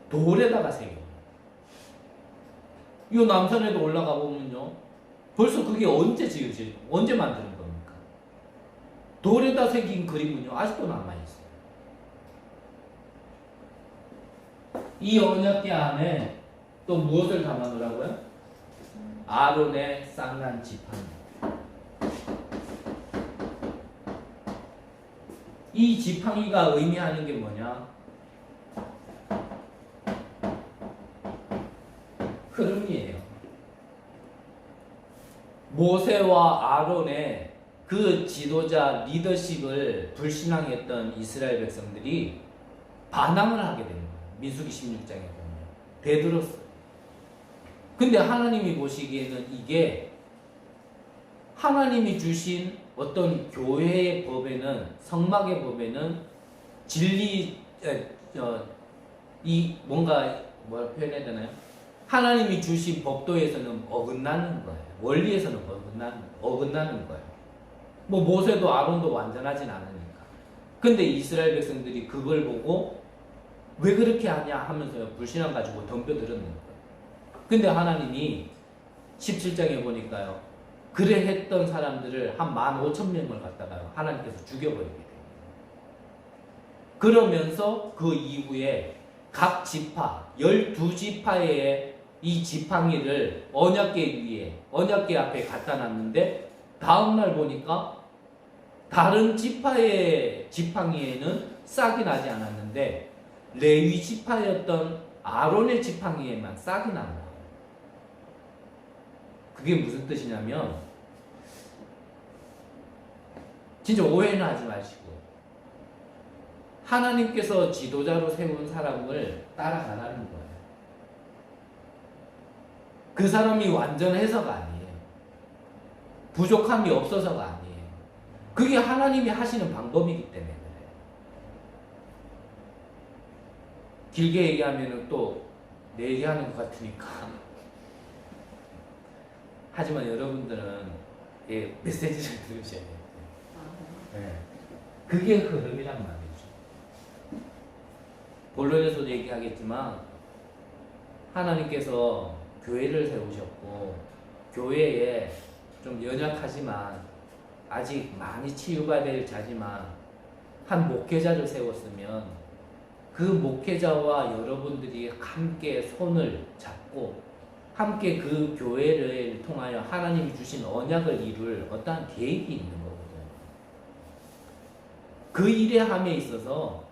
돌에다가 새겨요. 이 남산에도 올라가 보면요, 벌써 그게 언제 지어지, 언제 만드는 겁니까? 돌에다 새긴 그림은요, 아직도 남아있어요. 이 언약궤 안에 또 무엇을 담아놓으라고요? 아론의 쌍난 지팡이. 이 지팡이가 의미하는 게 뭐냐? 흐름이에요. 모세와 아론의 그 지도자 리더십을 불신앙했던 이스라엘 백성들이 반항을 하게 되는 거예요. 민수기 16장에 보면 베드로스. 근데 하나님이 보시기에는 이게 하나님이 주신 어떤 교회의 법에는, 성막의 법에는 진리, 이 뭔가 뭐라 표현해야 되나요? 하나님이 주신 법도에서는 어긋나는 거예요. 원리에서는 어긋나는 거예요. 뭐 모세도 아론도 완전하진 않으니까. 근데 이스라엘 백성들이 그걸 보고 왜 그렇게 하냐 하면서 불신앙 가지고 덤벼들었는 거예요. 근데 하나님이 17장에 보니까요, 그래 했던 사람들을 한 15,000명을 갖다가요, 하나님께서 죽여버리게 돼요. 그러면서 그 이후에 각 지파, 12지파의 이 지팡이를 언약궤 위에, 언약궤 앞에 갖다 놨는데, 다음날 보니까 다른 지파의 지팡이에는 싹이 나지 않았는데, 레위 지파였던 아론의 지팡이에만 싹이 난 거예요. 그게 무슨 뜻이냐면, 진짜 오해는 하지 마시고, 하나님께서 지도자로 세운 사람을 따라가라는 거예요. 그 사람이 완전해서가 아니에요. 부족함이 없어서가 아니에요. 그게 하나님이 하시는 방법이기 때문에 그래요. 길게 얘기하면 또 내 얘기하는 것 같으니까. 하지만 여러분들은 메시지를 들으셔야 돼요. 네. 그게 흐름이란 말이죠. 본론에서도 얘기하겠지만 하나님께서 교회를 세우셨고, 교회에 좀 연약하지만 아직 많이 치유가 될 자지만 한 목회자를 세웠으면 그 목회자와 여러분들이 함께 손을 잡고 함께 그 교회를 통하여 하나님이 주신 언약을 이룰 어떠한 계획이 있는 거거든요. 그 일의 함에 있어서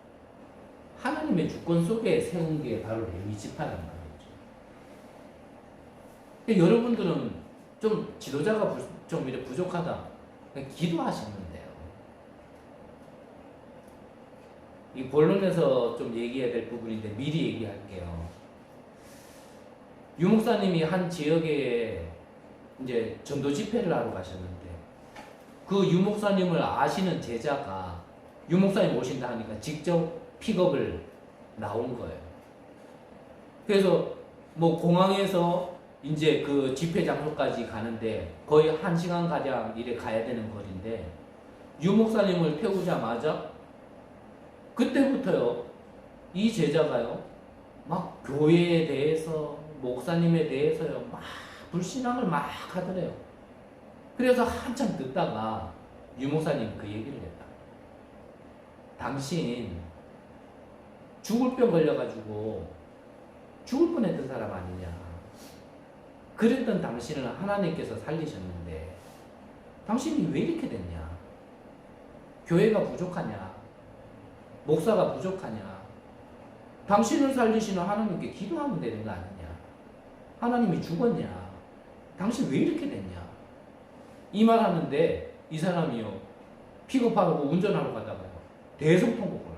하나님의 주권 속에 세운 게 바로 레위지파란 말이죠. 근데 여러분들은 좀 지도자가 좀 이렇게 부족하다, 그냥 기도하시면 돼요. 이 본론에서 좀 얘기해야 될 부분인데 미리 얘기할게요. 유 목사님이 한 지역에 이제 전도 집회를 하러 가셨는데, 그 유 목사님을 아시는 제자가 유목사님 오신다 하니까 직접 픽업을 나온 거예요. 그래서 뭐 공항에서 이제 그 집회 장소까지 가는데 거의 1시간 가량 이래 가야 되는 거리인데 유목사님을 태우자마자 그때부터요 이 제자가요 막 교회에 대해서 목사님에 대해서요 막 불신앙을 막 하더래요. 그래서 한참 듣다가 유목사님 그 얘기를 했다. 당신 죽을 병 걸려가지고 죽을 뻔했던 사람 아니냐. 그랬던 당신을 하나님께서 살리셨는데 당신이 왜 이렇게 됐냐. 교회가 부족하냐. 목사가 부족하냐. 당신을 살리시는 하나님께 기도하면 되는 거 아니냐. 하나님이 죽었냐. 당신 왜 이렇게 됐냐. 이 말 하는데 이 사람이요 픽업하고 운전하러 가다가요 대성통곡을 하고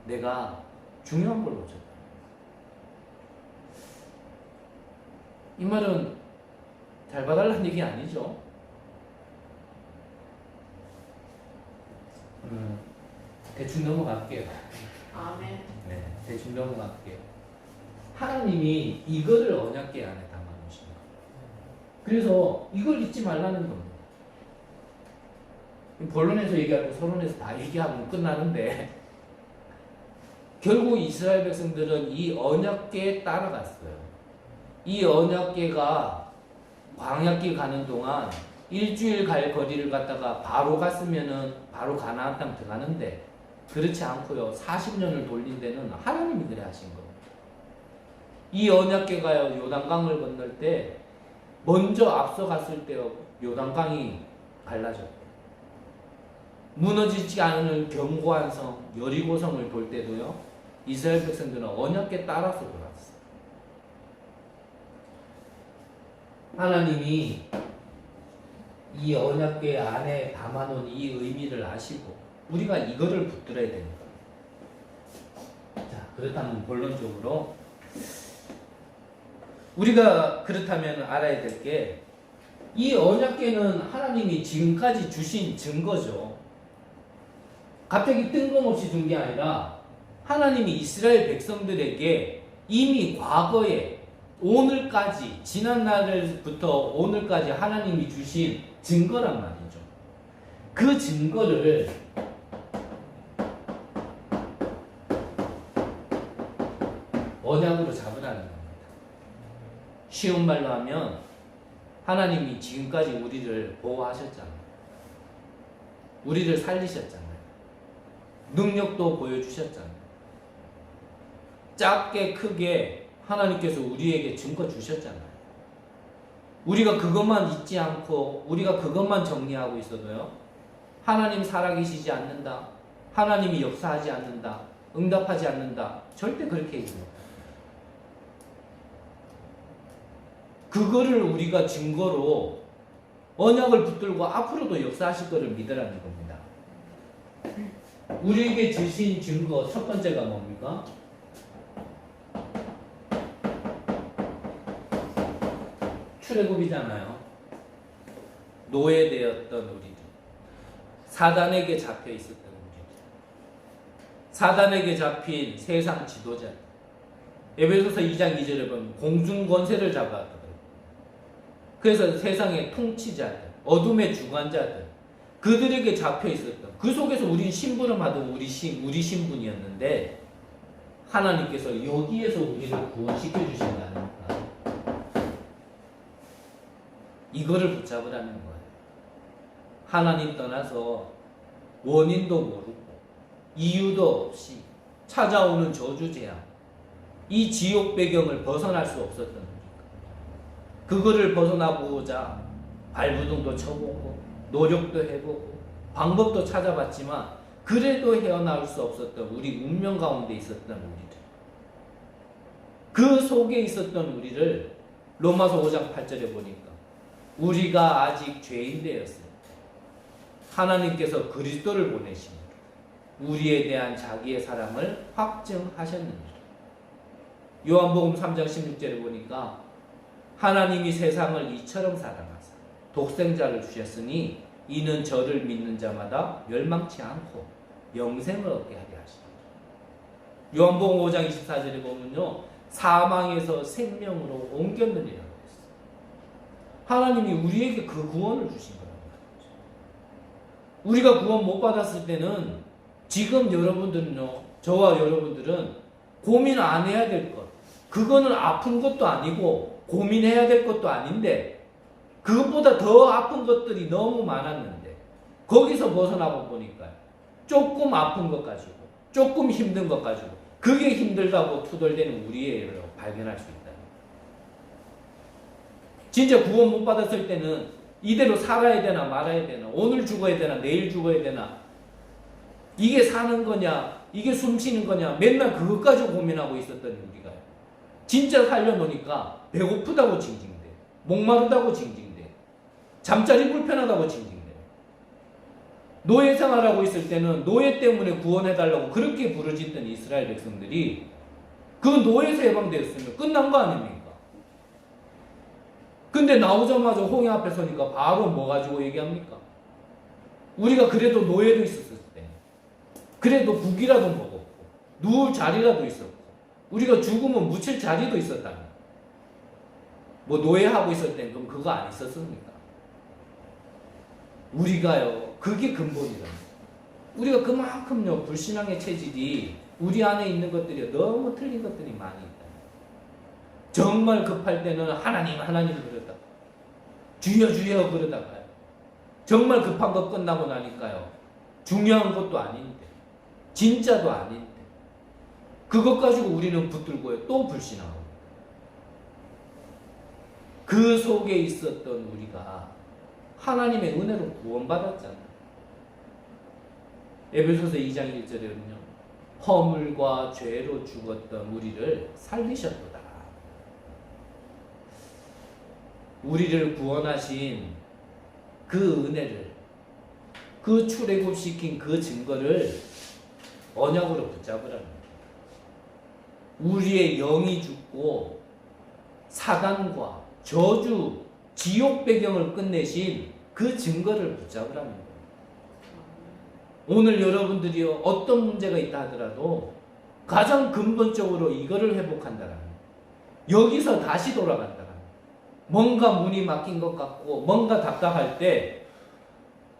내가 중요한 걸 놓쳤다. 이 말은 잘 봐달라는 얘기 아니죠. 대충 넘어갈게요. 아멘. 네, 대충 넘어갈게요. 하나님이 이거를 언약궤 안에 담아놓으신 거예요. 그래서 이걸 잊지 말라는 겁니다. 본론에서 얘기하고 서론에서 다 얘기하면 끝나는데 결국 이스라엘 백성들은 이 언약궤에 따라갔어요. 이 언약궤가 광야길 가는 동안 일주일 갈 거리를 갔다가 바로 갔으면은 바로 가나안 땅 들어가는데 그렇지 않고요. 40년을 돌린 데는 하나님이 그래 하신 거예요. 이 언약궤가요 요단강을 건널 때 먼저 앞서갔을 때 요단강이 갈라졌고 무너지지 않을 견고한 성 여리고성을 돌 때도요 이스라엘 백성들은 언약궤 따라서 돌았어요. 하나님이 이 언약궤 안에 담아놓은 이 의미를 아시고 우리가 이거를 붙들어야 되는 거예요. 자, 그렇다면 본론적으로 우리가 그렇다면 알아야 될 게 이 언약궤는 하나님이 지금까지 주신 증거죠. 갑자기 뜬금없이 준 게 아니라 하나님이 이스라엘 백성들에게 이미 과거에 오늘까지 지난 날부터 오늘까지 하나님이 주신 증거란 말이죠. 그 증거를 언약으로 잡으라는 겁니다. 쉬운 말로 하면 하나님이 지금까지 우리를 보호하셨잖아요. 우리를 살리셨잖아요. 능력도 보여주셨잖아요. 작게 크게 하나님께서 우리에게 증거 주셨잖아요. 우리가 그것만 잊지 않고 우리가 그것만 정리하고 있어도요. 하나님 살아계시지 않는다. 하나님이 역사하지 않는다. 응답하지 않는다. 절대 그렇게 얘기 못해요. 그거를 우리가 증거로 언약을 붙들고 앞으로도 역사하실 것을 믿으라는 겁니다. 우리에게 주신 증거 첫 번째가 뭡니까? 출애굽이잖아요. 노예되었던 우리들, 사단에게 잡혀 있었던 우리들, 사단에게 잡힌 세상 지도자들. 에베소서 2장 2절에 보면 공중 권세를 잡아왔거든요. 그래서 세상의 통치자들, 어둠의 주관자들, 그들에게 잡혀 있었던 그 속에서 우리는 심부름하던 우리 신분이었는데 하나님께서 여기에서 우리를 구원시켜 주신다는 거예요. 이거를 붙잡으라는 거예요. 하나님 떠나서 원인도 모르고 이유도 없이 찾아오는 저주재앙, 이 지옥 배경을 벗어날 수 없었던 거니까 그거를 벗어나보자 발부둥도 쳐보고 노력도 해보고 방법도 찾아봤지만 그래도 헤어나올 수 없었던 우리 운명 가운데 있었던 우리들, 그 속에 있었던 우리를 로마서 5장 8절에 보니까 우리가 아직 죄인되었을 때 하나님께서 그리스도를 보내시니 우리에 대한 자기의 사랑을 확증하셨느니라. 요한복음 3장 16절에 보니까 하나님이 세상을 이처럼 사랑하사 독생자를 주셨으니 이는 저를 믿는 자마다 멸망치 않고 영생을 얻게 하게 하시다. 요한복음 5장 24절에 보면요, 사망에서 생명으로 옮겼느니라고 했어요. 하나님이 우리에게 그 구원을 주신 거예요. 우리가 구원 못 받았을 때는 지금 여러분들은요, 저와 여러분들은 고민 안 해야 될 것, 그거는 아픈 것도 아니고 고민해야 될 것도 아닌데 그것보다 더 아픈 것들이 너무 많았는데 거기서 벗어나고 보니까 조금 아픈 것 가지고 조금 힘든 것 가지고 그게 힘들다고 투덜대는 우리를 발견할 수 있다. 진짜 구원 못 받았을 때는 이대로 살아야 되나 말아야 되나, 오늘 죽어야 되나 내일 죽어야 되나, 이게 사는 거냐 이게 숨 쉬는 거냐, 맨날 그것 가지고 고민하고 있었던 우리가 진짜 살려놓으니까 배고프다고 징징대, 목마르다고 징징대, 잠자리 불편하다고 징징대. 노예 생활하고 있을 때는 노예 때문에 구원해달라고 그렇게 부르짖던 이스라엘 백성들이 그 노예에서 해방되었으면 끝난 거 아닙니까? 근데 나오자마자 홍해 앞에 서니까 바로 뭐 가지고 얘기합니까? 우리가 그래도 노예도 있었을 때, 그래도 국이라도 먹었고 누울 자리라도 있었고 우리가 죽으면 묻힐 자리도 있었다면, 뭐 노예하고 있을 땐 그럼 그거 안 있었습니까? 우리가요, 그게 근본이다. 우리가 그만큼요 불신앙의 체질이 우리 안에 있는 것들이 너무 틀린 것들이 많이 있다. 정말 급할 때는 하나님 하나님 그러다, 주여 주여 그러다가요, 정말 급한 거 끝나고 나니까요 중요한 것도 아닌데 진짜도 아닌데 그것 가지고 우리는 붙들고요 또 불신하고, 그 속에 있었던 우리가 하나님의 은혜로 구원받았잖아요. 에베소서 2장 1절에는요 허물과 죄로 죽었던 우리를 살리셨도다. 우리를 구원하신 그 은혜를, 그 출애굽시킨 그 증거를 언약으로 붙잡으라는 거예요. 우리의 영이 죽고 사단과 저주, 지옥 배경을 끝내신 그 증거를 붙잡으라는 거예요. 오늘 여러분들이 어떤 문제가 있다 하더라도 가장 근본적으로 이거를 회복한다라는 거예요. 여기서 다시 돌아간다라는 거예요. 뭔가 문이 막힌 것 같고 뭔가 답답할 때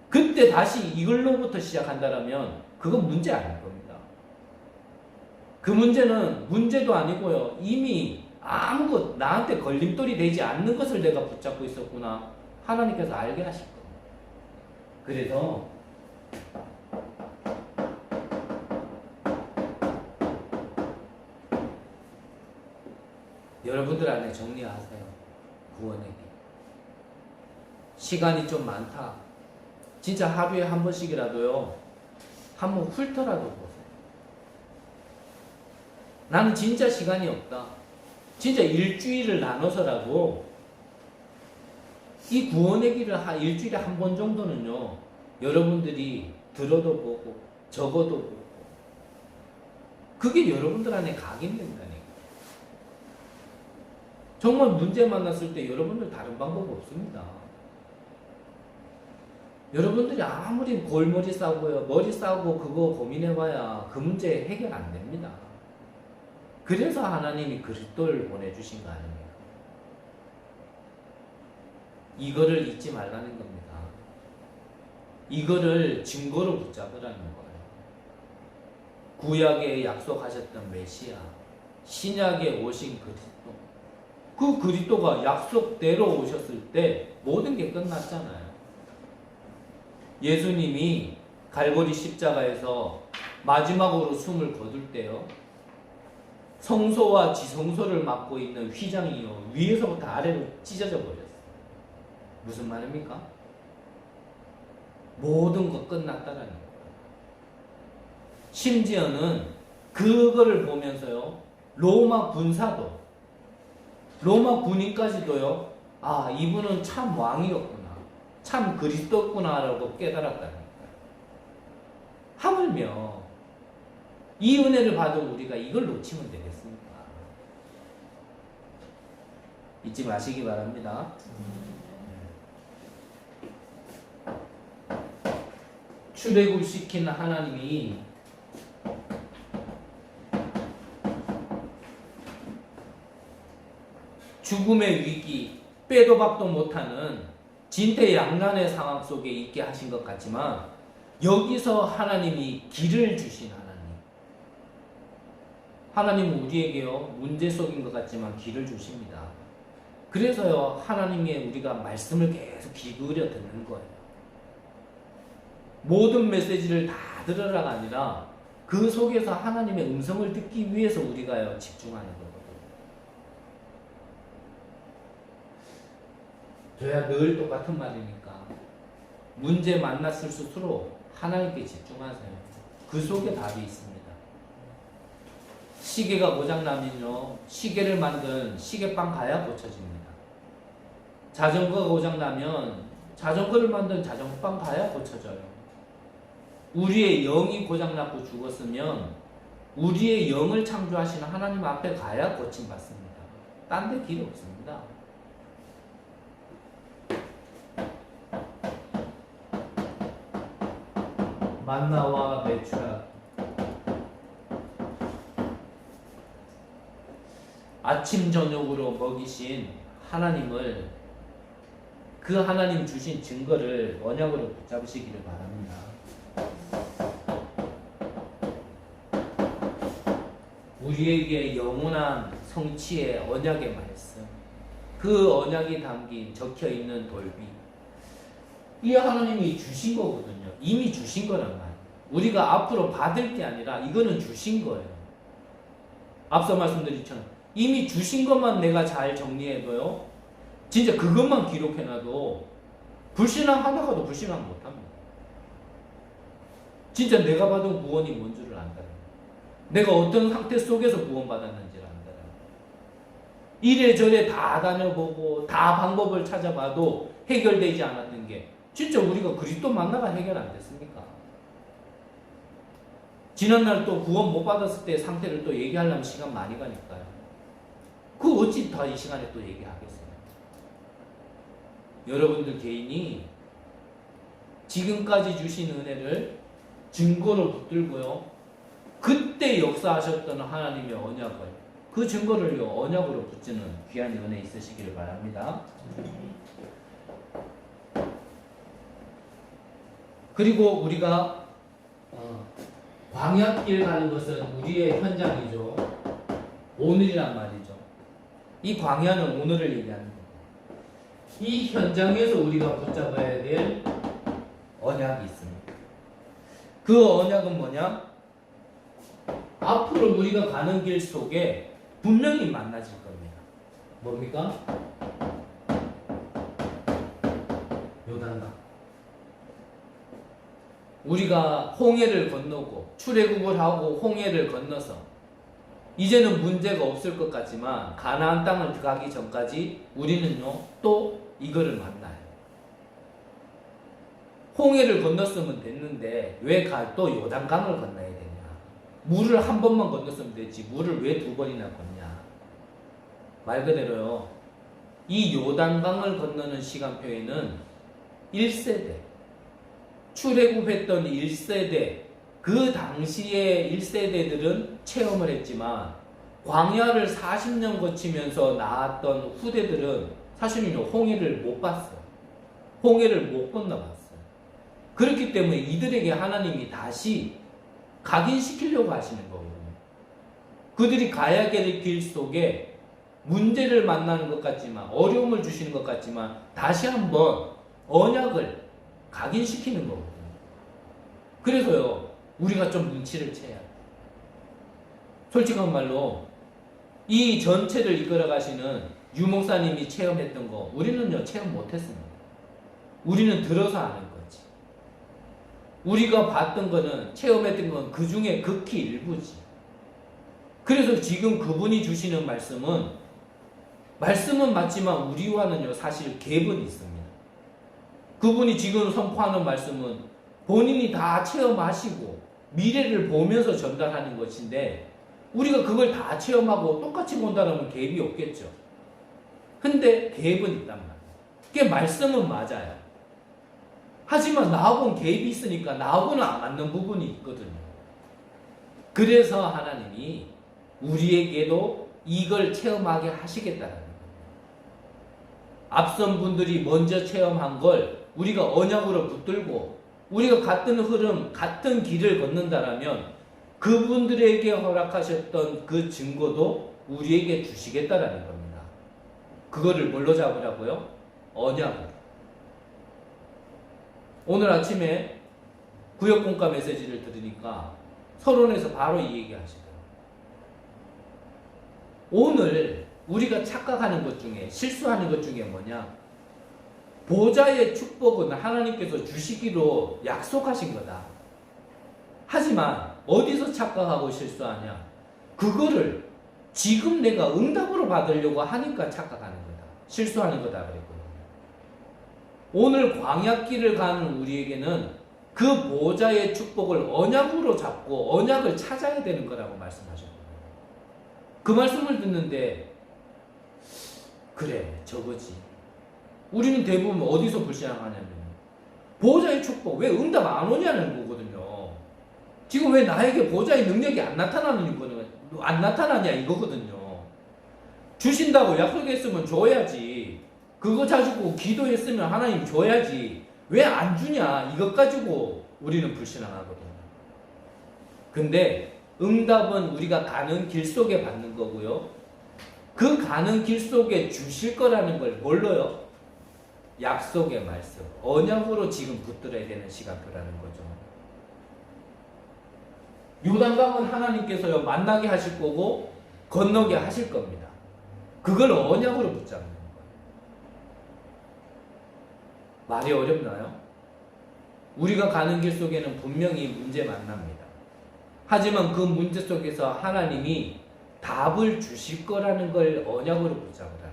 그때 다시 이걸로부터 시작한다라면 그건 문제 아닐 겁니다. 그 문제는 문제도 아니고요, 이미 아무것 나한테 걸림돌이 되지 않는 것을 내가 붙잡고 있었구나, 하나님께서 알게 하실 겁니다. 그래서 여러분들 안에 정리하세요. 구원에게 시간이 좀 많다, 진짜 하루에 한 번씩이라도요 한번 훑어라도 보세요. 나는 진짜 시간이 없다, 진짜 일주일을 나눠서라도 이 구원의 길을 일주일에 한 번 정도는요 여러분들이 들어도 보고 적어도 보고, 그게 여러분들 안에 각인된다니까. 정말 문제 만났을 때 여러분들 다른 방법 없습니다. 여러분들이 아무리 골머리 싸고요 머리 싸고 그거 고민해봐야 그 문제 해결 안 됩니다. 그래서 하나님이 그리스도를 보내주신 거 아닙니까? 이거를 잊지 말라는 겁니다. 이거를 증거로 붙잡으라는 거예요. 구약에 약속하셨던 메시아, 신약에 오신 그리스도, 그 그리스도가 약속대로 오셨을 때 모든 게 끝났잖아요. 예수님이 갈보리 십자가에서 마지막으로 숨을 거둘 때요, 성소와 지성소를 맡고 있는 휘장이요 위에서부터 아래로 찢어져 버렸어요. 무슨 말입니까? 모든 거 끝났다라는 거예요. 심지어는 그거를 보면서요 로마 군사도, 로마 군인까지도요, 아 이분은 참 왕이었구나, 참 그리스도구나라고 깨달았다는 거예요. 하물며 이 은혜를 받은 우리가 이걸 놓치면 되겠습니까? 잊지 마시기 바랍니다. 출애굽시킨 하나님이 죽음의 위기, 빼도 박도 못하는 진퇴양난의 상황 속에 있게 하신 것 같지만 여기서 하나님이 길을 주신 하나님은 우리에게요 문제 속인 것 같지만 길을 주십니다. 그래서요 하나님의 우리가 말씀을 계속 기울여 듣는 거예요. 모든 메시지를 다 들으라가 아니라 그 속에서 하나님의 음성을 듣기 위해서 우리가요 집중하는 거거든요. 저야 늘 똑같은 말이니까 문제 만났을수록 하나님께 집중하세요. 그 속에 답이 있습니다. 시계가 고장나면요 시계를 만든 시계방 가야 고쳐집니다. 자전거가 고장나면 자전거를 만든 자전거방 가야 고쳐져요. 우리의 영이 고장났고 죽었으면 우리의 영을 창조하시는 하나님 앞에 가야 고침받습니다. 딴 데 길 없습니다. 만나와 메추라. 아침 저녁으로 먹이신 하나님을 그 하나님 주신 증거를 언약으로 붙잡으시기를 바랍니다. 우리에게 영원한 성취의 언약의 말씀, 그 언약이 담긴 적혀있는 돌비, 이 하나님이 주신 거거든요. 이미 주신 거란 말이에요. 우리가 앞으로 받을 게 아니라 이거는 주신 거예요. 앞서 말씀드렸처럼 이미 주신 것만 내가 잘 정리해둬요. 진짜 그것만 기록해놔도 불신앙하다가도 불신앙 못합니다. 진짜 내가 받은 구원이 뭔 줄을 안다요. 내가 어떤 상태 속에서 구원받았는지를 안다요. 이래저래 다 다녀보고 다 방법을 찾아봐도 해결되지 않았던 게 진짜 우리가 그리스도 만나가 해결 안 됐습니까? 지난날 또 구원 못 받았을 때 상태를 또 얘기하려면 시간 많이 가니까요. 그 어찌 다 이 시간에 또 얘기하겠어요. 여러분들 개인이 지금까지 주신 은혜를 증거로 붙들고요. 그때 역사하셨던 하나님의 언약을 그 증거를요 언약으로 붙이는 귀한 은혜 있으시기를 바랍니다. 그리고 우리가 광야길 가는 것은 우리의 현장이죠. 오늘이란 말이죠. 이 광야는 오늘을 얘기하는 거예요. 이 현장에서 우리가 붙잡아야 될 언약이 있습니다. 그 언약은 뭐냐? 앞으로 우리가 가는 길 속에 분명히 만나질 겁니다. 뭡니까? 요단강. 우리가 홍해를 건너고 출애굽을 하고 홍해를 건너서 이제는 문제가 없을 것 같지만 가나안 땅을 들어가기 전까지 우리는요 또 이거를 만나요. 홍해를 건넜으면 됐는데 왜 또 요단강을 건너야 되냐? 물을 한 번만 건넜으면 됐지 물을 왜 두 번이나 건냐? 말 그대로요. 이 요단강을 건너는 시간표에는 1세대 출애굽했던 1세대 그 당시의 1세대들은 체험을 했지만 광야를 40년 거치면서 나왔던 후대들은 사실은요 홍해를 못 봤어요. 홍해를 못 건너봤어요. 그렇기 때문에 이들에게 하나님이 다시 각인시키려고 하시는 거거든요. 그들이 가야 될 길 속에 문제를 만나는 것 같지만 어려움을 주시는 것 같지만 다시 한번 언약을 각인시키는 거거든요. 그래서요 우리가 좀 눈치를 채야 돼요. 솔직한 말로 이 전체를 이끌어 가시는 유목사님이 체험했던 거 우리는요 체험 못했습니다. 우리는 들어서 아는 거지. 우리가 봤던 거는 체험했던 건 그 중에 극히 일부지. 그래서 지금 그분이 주시는 말씀은 맞지만 우리와는요 사실 갭은 있습니다. 그분이 지금 선포하는 말씀은 본인이 다 체험하시고 미래를 보면서 전달하는 것인데 우리가 그걸 다 체험하고 똑같이 본다면 갭이 없겠죠. 근데 갭은 있단 말이에요. 그게 말씀은 맞아요. 하지만 나하고는 개입이 있으니까 나하고는 안 맞는 부분이 있거든요. 그래서 하나님이 우리에게도 이걸 체험하게 하시겠다는 거예요. 앞선 분들이 먼저 체험한 걸 우리가 언약으로 붙들고 우리가 같은 흐름, 같은 길을 걷는다라면 그분들에게 허락하셨던 그 증거도 우리에게 주시겠다라는 겁니다. 그거를 뭘로 잡으라고요? 언약으로. 오늘 아침에 구역공과 메시지를 들으니까 서론에서 바로 이 얘기 하시더라고요. 오늘 우리가 착각하는 것 중에, 실수하는 것 중에 뭐냐? 보좌의 축복은 하나님께서 주시기로 약속하신 거다. 하지만 어디서 착각하고 실수하냐? 그거를 지금 내가 응답으로 받으려고 하니까 착각하는 거다. 실수하는 거다 그랬거든요. 오늘 광야길을 가는 우리에게는 그 보좌의 축복을 언약으로 잡고 언약을 찾아야 되는 거라고 말씀하셨거든요. 그 말씀을 듣는데 그래 저거지. 우리는 대부분 어디서 불신앙하냐면 보좌의 축복 왜 응답 안 오냐는 거거든요. 지금 왜 나에게 보좌의 능력이 안 나타나냐 이거거든요. 주신다고 약속했으면 줘야지. 그거 가지고 기도했으면 하나님 줘야지. 왜 안 주냐 이것 가지고 우리는 불신앙하거든요. 근데 응답은 우리가 가는 길 속에 받는 거고요. 그 가는 길 속에 주실 거라는 걸 뭘로요? 약속의 말씀, 언약으로 지금 붙들어야 되는 시간표라는 거죠. 요단강은 하나님께서요 만나게 하실 거고 건너게 하실 겁니다. 그걸 언약으로 붙잡는 거예요. 말이 어렵나요? 우리가 가는 길 속에는 분명히 문제 만납니다. 하지만 그 문제 속에서 하나님이 답을 주실 거라는 걸 언약으로 붙잡으라는 거예요.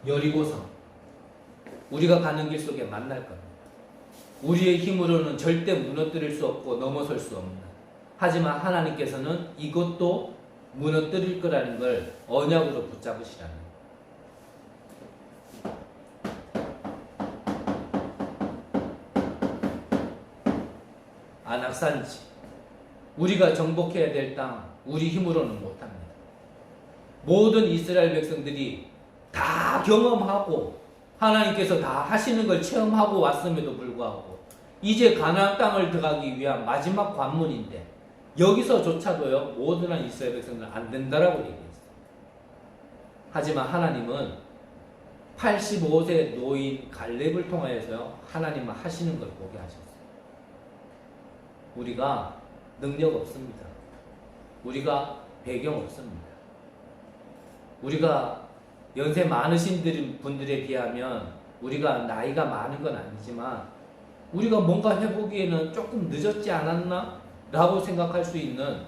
여리고성 우리가 가는 길 속에 만날 겁니다. 우리의 힘으로는 절대 무너뜨릴 수 없고 넘어설 수 없는, 하지만 하나님께서는 이것도 무너뜨릴 거라는 걸 언약으로 붙잡으시라는 거예요. 안악산지 우리가 정복해야 될 땅 우리 힘으로는 못합니다. 모든 이스라엘 백성들이 다 경험하고 하나님께서 다 하시는 걸 체험하고 왔음에도 불구하고 이제 가나안 땅을 들어가기 위한 마지막 관문인데 여기서조차도요 모든 이스라엘 백성들은 안 된다라고 얘기했어요. 하지만 하나님은 85세 노인 갈렙을 통하여서 하나님은 하시는 걸 보게 하셨어요. 우리가 능력 없습니다. 우리가 배경 없습니다. 우리가 연세 많으신 분들에 비하면 우리가 나이가 많은 건 아니지만 우리가 뭔가 해보기에는 조금 늦었지 않았나? 라고 생각할 수 있는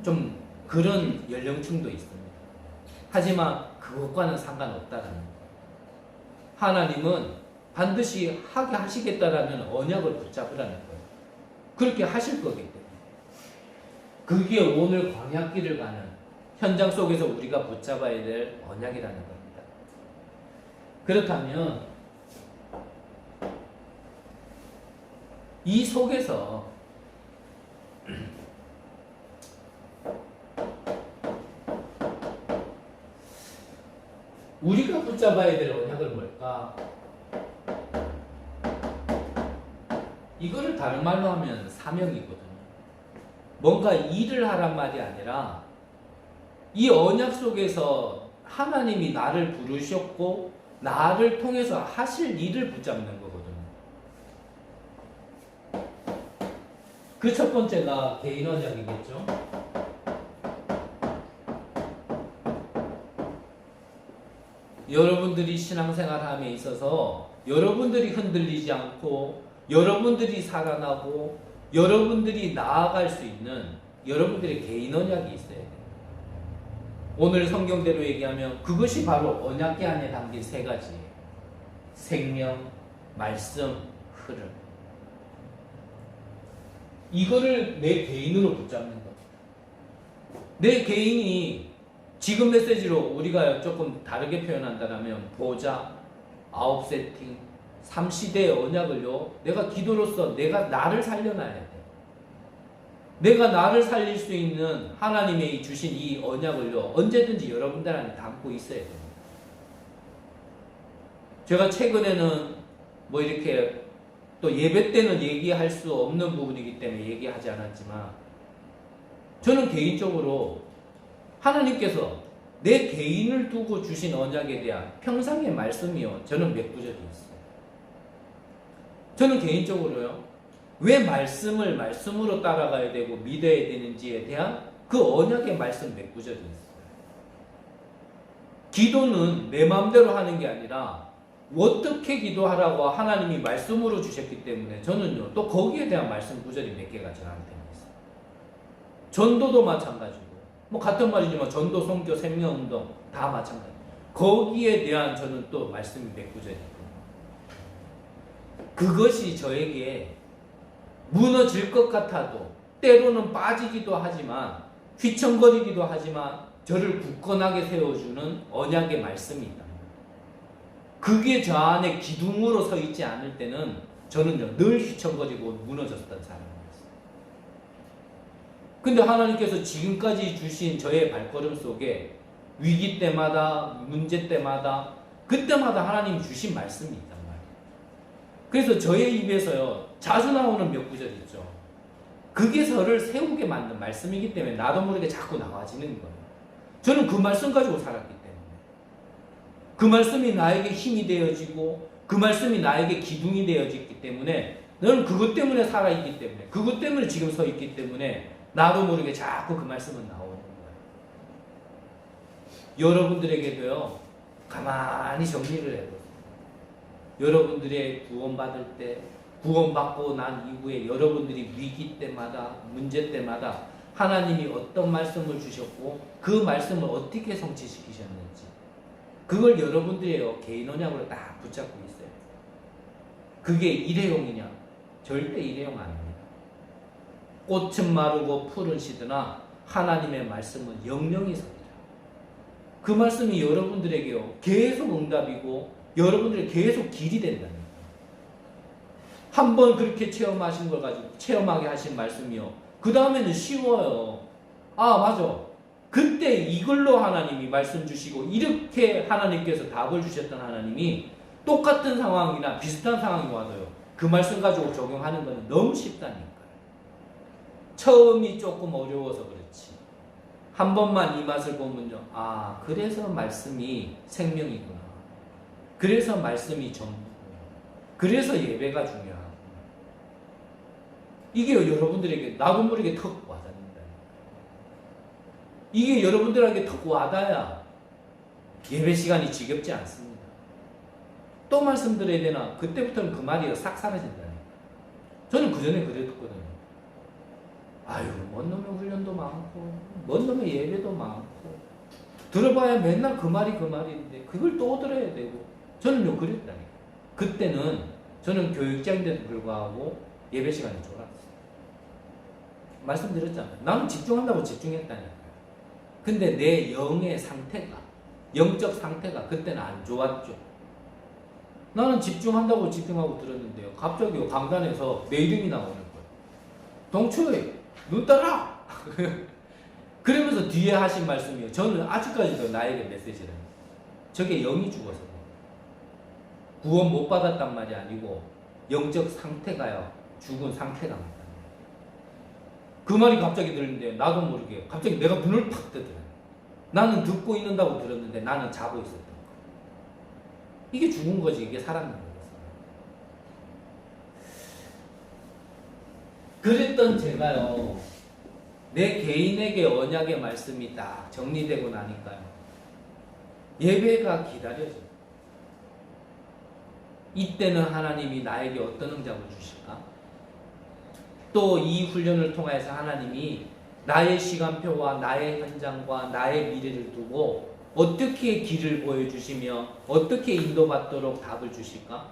좀 그런 연령층도 있습니다. 하지만 그것과는 상관없다라는 거예요. 하나님은 반드시 하게 하시겠다라는 언약을 붙잡으라는 거예요. 그렇게 하실 거기 때문에. 그게 오늘 광야길을 가는 현장 속에서 우리가 붙잡아야 될 언약이라는 겁니다. 그렇다면 이 속에서 우리가 붙잡아야 될 언약은 뭘까? 이거를 다른 말로 하면 사명이거든요. 뭔가 일을 하란 말이 아니라 이 언약 속에서 하나님이 나를 부르셨고 나를 통해서 하실 일을 붙잡는 거거든요. 그 첫 번째가 개인 언약이겠죠. 여러분들이 신앙생활함에 있어서 여러분들이 흔들리지 않고 여러분들이 살아나고 여러분들이 나아갈 수 있는 여러분들의 개인 언약이 있어야 돼요. 오늘 성경대로 얘기하면 그것이 바로 언약궤 안에 담긴 세 가지예요. 생명, 말씀, 흐름. 이거를 내 개인으로 붙잡는 거. 내 개인이 지금 메시지로 우리가 조금 다르게 표현한다면 보좌, 아홉 세팅, 3시대의 언약을요, 내가 기도로서 내가 나를 살려놔야 돼. 내가 나를 살릴 수 있는 하나님의 주신 이 언약을요, 언제든지 여러분들한테 담고 있어야 돼요. 제가 최근에는 뭐 이렇게 또 예배 때는 얘기할 수 없는 부분이기 때문에 얘기하지 않았지만, 저는 개인적으로 하나님께서 내 개인을 두고 주신 언약에 대한 평상의 말씀이요, 저는 맥부적이 있어요. 저는 개인적으로요, 왜 말씀을 말씀으로 따라가야 되고 믿어야 되는지에 대한 그 언약의 말씀 맥부적이 있어요. 기도는 내 마음대로 하는 게 아니라 어떻게 기도하라고 하나님이 말씀으로 주셨기 때문에 저는요, 또 거기에 대한 말씀 구절이 몇 개가 저한테 있어요. 전도도 마찬가지고, 뭐 같은 말이지만 전도, 선교, 생명운동 다 마찬가지. 거기에 대한 저는 또 말씀이 몇 구절이 있고, 그것이 저에게 무너질 것 같아도 때로는 빠지기도 하지만 휘청거리기도 하지만 저를 굳건하게 세워주는 언약의 말씀이 있다. 그게 저 안에 기둥으로 서 있지 않을 때는 저는요, 늘 휘청거리고 무너졌던 사람이었어요. 근데 하나님께서 지금까지 주신 저의 발걸음 속에 위기 때마다, 문제 때마다, 그때마다 하나님이 주신 말씀이 있단 말이에요. 그래서 저의 입에서요, 자주 나오는 몇 구절 있죠. 그게 저를 세우게 만든 말씀이기 때문에 나도 모르게 자꾸 나와지는 거예요. 저는 그 말씀 가지고 살았기 때문에. 그 말씀이 나에게 힘이 되어지고 그 말씀이 나에게 기둥이 되어지기 때문에 너는 그것 때문에 살아있기 때문에, 그것 때문에 지금 서 있기 때문에 나도 모르게 자꾸 그 말씀은 나오는 거예요. 여러분들에게도요, 가만히 정리를 해보세요. 여러분들의 구원받을 때, 구원받고 난 이후에 여러분들이 위기 때마다, 문제 때마다 하나님이 어떤 말씀을 주셨고 그 말씀을 어떻게 성취시키셨는지, 그걸 여러분들의 개인 언약으로 딱 붙잡고 있어요. 그게 일회용이냐? 절대 일회용 아닙니다. 꽃은 마르고 풀은 시드나 하나님의 말씀은 영영이 서리라. 그 말씀이 여러분들에게요, 계속 응답이고 여러분들에게 계속 길이 된다는 거예요. 한번 그렇게 체험하신 걸 가지고 체험하게 하신 말씀이요, 그 다음에는 쉬워요. 아, 맞아. 그때 이걸로 하나님이 말씀 주시고 이렇게 하나님께서 답을 주셨던 하나님이 똑같은 상황이나 비슷한 상황이 와도요, 그 말씀 가지고 적용하는 것은 너무 쉽다니까요. 처음이 조금 어려워서 그렇지, 한 번만 이 맛을 보면요, 아, 그래서 말씀이 생명이구나, 그래서 말씀이 전부구나, 그래서 예배가 중요하구나. 이게 여러분들에게 나도 모르게 턱 와닿는다. 이게 여러분들에게 턱 와닿아야 예배 시간이 지겹지 않습니다. 또 말씀드려야 되나? 그때부터는 그 말이 싹 사라진다니까. 저는 그전에 그랬거든요. 아유, 뭔 놈의 훈련도 많고 뭔 놈의 예배도 많고 들어봐야 맨날 그 말이 그 말인데 그걸 또 들어야 되고, 저는요 그랬다니까. 그때는 저는 교육자인데도 불구하고 예배 시간이 졸았어요. 말씀드렸잖아요. 나는 집중한다고 집중했다니까요. 근데 내 영의 상태가, 영적 상태가 그때는 안 좋았죠. 나는 집중한다고 집중하고 들었는데요, 갑자기 강단에서 내 이름이 나오는 거예요. 동초에 눈 떠라! 그러면서 뒤에 하신 말씀이요, 저는 아직까지도 나에게 메시지를 해요. 저게 영이 죽어서 구원 못 받았단 말이 아니고 영적 상태가요, 죽은 상태가 맞다. 그 말이 갑자기 들리는데 나도 모르게 갑자기 내가 눈을 팍 뜨더라고요. 나는 듣고 있는다고 들었는데 나는 자고 있었던 거예요. 이게 죽은 거지, 이게 살았는 거였어요. 그랬던 제가요, 내 개인에게 언약의 말씀이 딱 정리되고 나니까요, 예배가 기다려져요. 이때는 하나님이 나에게 어떤 응답을 주실까? 또 이 훈련을 통해서 하나님이 나의 시간표와 나의 현장과 나의 미래를 두고 어떻게 길을 보여주시며 어떻게 인도받도록 답을 주실까?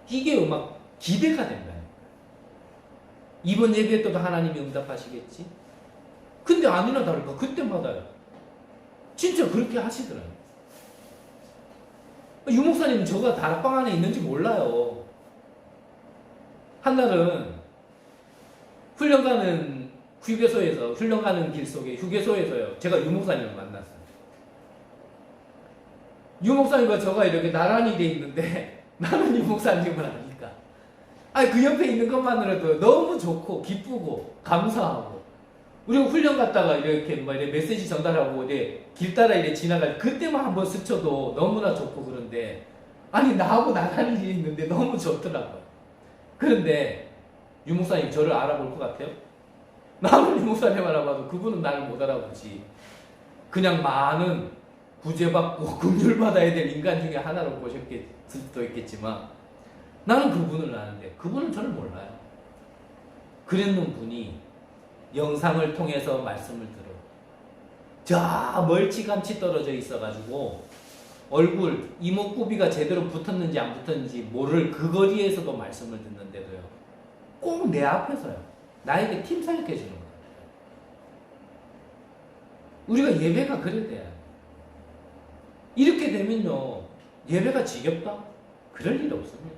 이게 막 기대가 된다니까요. 이번 예배 때도 하나님이 응답하시겠지? 근데 아니나 다를까 그때마다요, 진짜 그렇게 하시더라고요. 유 목사님 저가 다락방 안에 있는지 몰라요. 한날은 훈련 가는 휴게소에서, 훈련 가는 길 속에 휴게소에서요, 제가 유 목사님을 만났어요. 유 목사님과 저가 이렇게 나란히 돼 있는데 나는 유 목사님을 아니까, 아니 그 옆에 있는 것만으로도 너무 좋고 기쁘고 감사하고, 우리가 훈련 갔다가 이렇게 뭐 이렇게 메시지 전달하고 길 따라 이렇게 지나갈 그때만 한번 스쳐도 너무나 좋고, 그런데 아니 나하고 나란히 있는데 너무 좋더라고요. 그런데 유 목사님 저를 알아볼 것 같아요? 나는 유 목사님 알아봐도 그분은 나를 못 알아보지. 그냥 많은 구제받고 긍휼받아야 될 인간 중에 하나로 보셨을 수도 있겠지만 나는 그분을 아는데 그분은 저를 몰라요. 그랬는 분이 영상을 통해서 말씀을 들어 저 멀찌감치 떨어져 있어가지고 얼굴 이목구비가 제대로 붙었는지 안 붙었는지 모를 그 거리에서도 말씀을 듣는데도요, 꼭 내 앞에서요 나에게 팀 사역해 주는 거예요. 우리가 예배가 그래야 돼요. 이렇게 되면요 예배가 지겹다? 그럴 일 없습니다.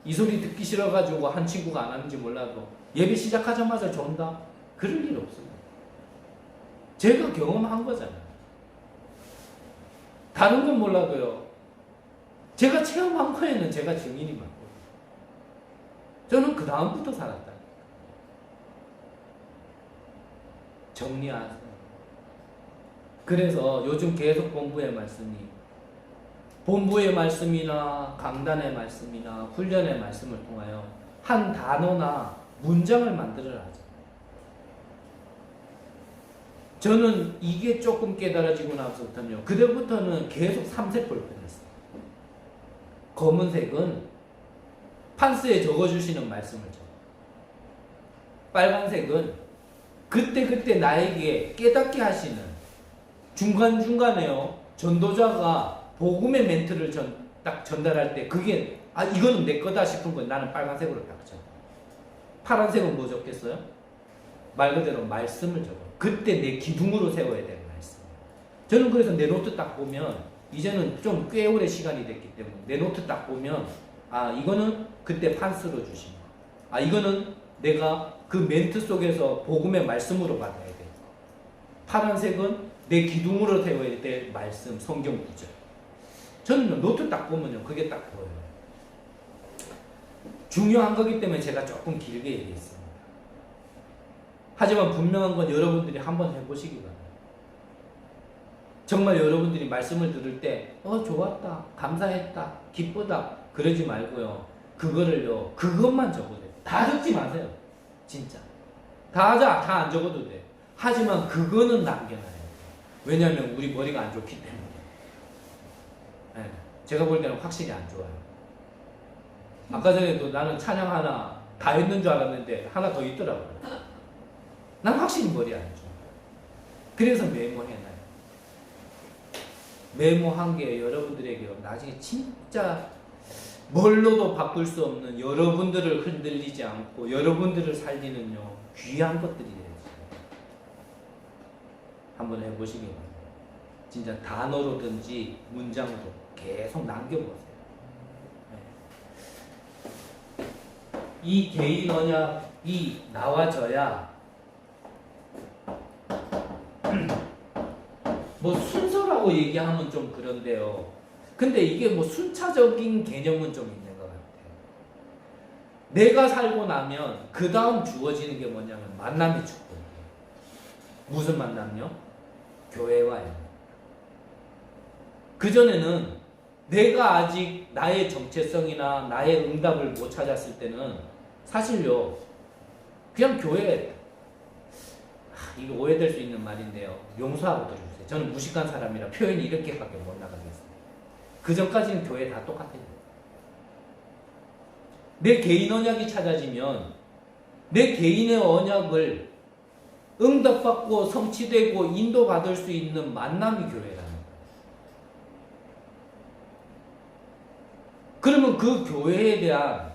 이 소리 듣기 싫어가지고 한 친구가 안 하는지 몰라도 예배 시작하자마자 존다? 그럴 일 없습니다. 제가 경험한 거잖아요. 다른 건 몰라도요, 제가 체험한 거에는 제가 증인이 맞고, 저는 그 다음부터 살았다. 정리하세요. 그래서 요즘 계속 본부의 말씀이, 본부의 말씀이나 강단의 말씀이나 훈련의 말씀을 통하여 한 단어나 문장을 만들어라 하죠. 저는 이게 조금 깨달아지고 나서부터는요, 그때부터는 계속 3색 볼펜을 써요. 검은색은 판스에 적어주시는 말씀을 적어요. 빨간색은 그때그때 나에게 깨닫게 하시는, 중간중간에요 전도자가 복음의 멘트를 딱 전달할 때 그게 이거는 내 거다 싶은 건 나는 빨간색으로 딱 적어. 파란색은 뭐 적겠어요? 말 그대로 말씀을 적어. 그때 내 기둥으로 세워야 되는 말씀. 저는 그래서 내 노트 딱 보면, 이제는 좀 꽤 오래 시간이 됐기 때문에 내 노트 딱 보면 이거는 그때 판스로 주신 거, 이거는 내가 그 멘트 속에서 복음의 말씀으로 받아야 돼. 파란색은 내 기둥으로 세워야 될 말씀, 성경 구절. 저는 노트 딱 보면요 그게 딱 보여요. 중요한 거기 때문에 제가 조금 길게 얘기했습니다. 하지만 분명한 건 여러분들이 한번 해보시기 바랍니다. 정말 여러분들이 말씀을 들을 때 좋았다, 감사했다, 기쁘다 그러지 말고요, 그거를요 그것만 적어도 돼요. 다 적지 마세요. 진짜 다 안 적어도 돼. 하지만 그거는 남겨놔야 돼요. 왜냐하면 우리 머리가 안 좋기 때문에. 네, 제가 볼 때는 확실히 안 좋아요. 아까 전에도 나는 찬양 하나 다 했는 줄 알았는데 하나 더 있더라고요. 난 확실히 머리 안 좋아. 그래서 메모해놔요. 메모한 게 여러분들에게 나중에 진짜 뭘로도 바꿀 수 없는, 여러분들을 흔들리지 않고 여러분들을 살리는요 귀한 것들이 돼요. 한번 해보시기 바랍니다. 진짜 단어로든지 문장으로 계속 남겨보세요. 이 개인 언약이 나와져야 뭐 순서라고 얘기하면 좀 그런데요. 근데 이게 뭐 순차적인 개념은 좀 있는 것 같아요. 내가 살고 나면 그 다음 주어지는 게 뭐냐면 만남의 축복이에요. 무슨 만남요? 교회와요. 그전에는 내가 아직 나의 정체성이나 나의 응답을 못 찾았을 때는 사실요 그냥 교회, 이거 오해될 수 있는 말인데요, 용서하고 들어주세요. 저는 무식한 사람이라 표현이 이렇게밖에 못 나가겠어요. 그 전까지는 교회 다 똑같아요. 내 개인 언약이 찾아지면 내 개인의 언약을 응답받고 성취되고 인도받을 수 있는 만남이 교회라는 거예요. 그러면 그 교회에 대한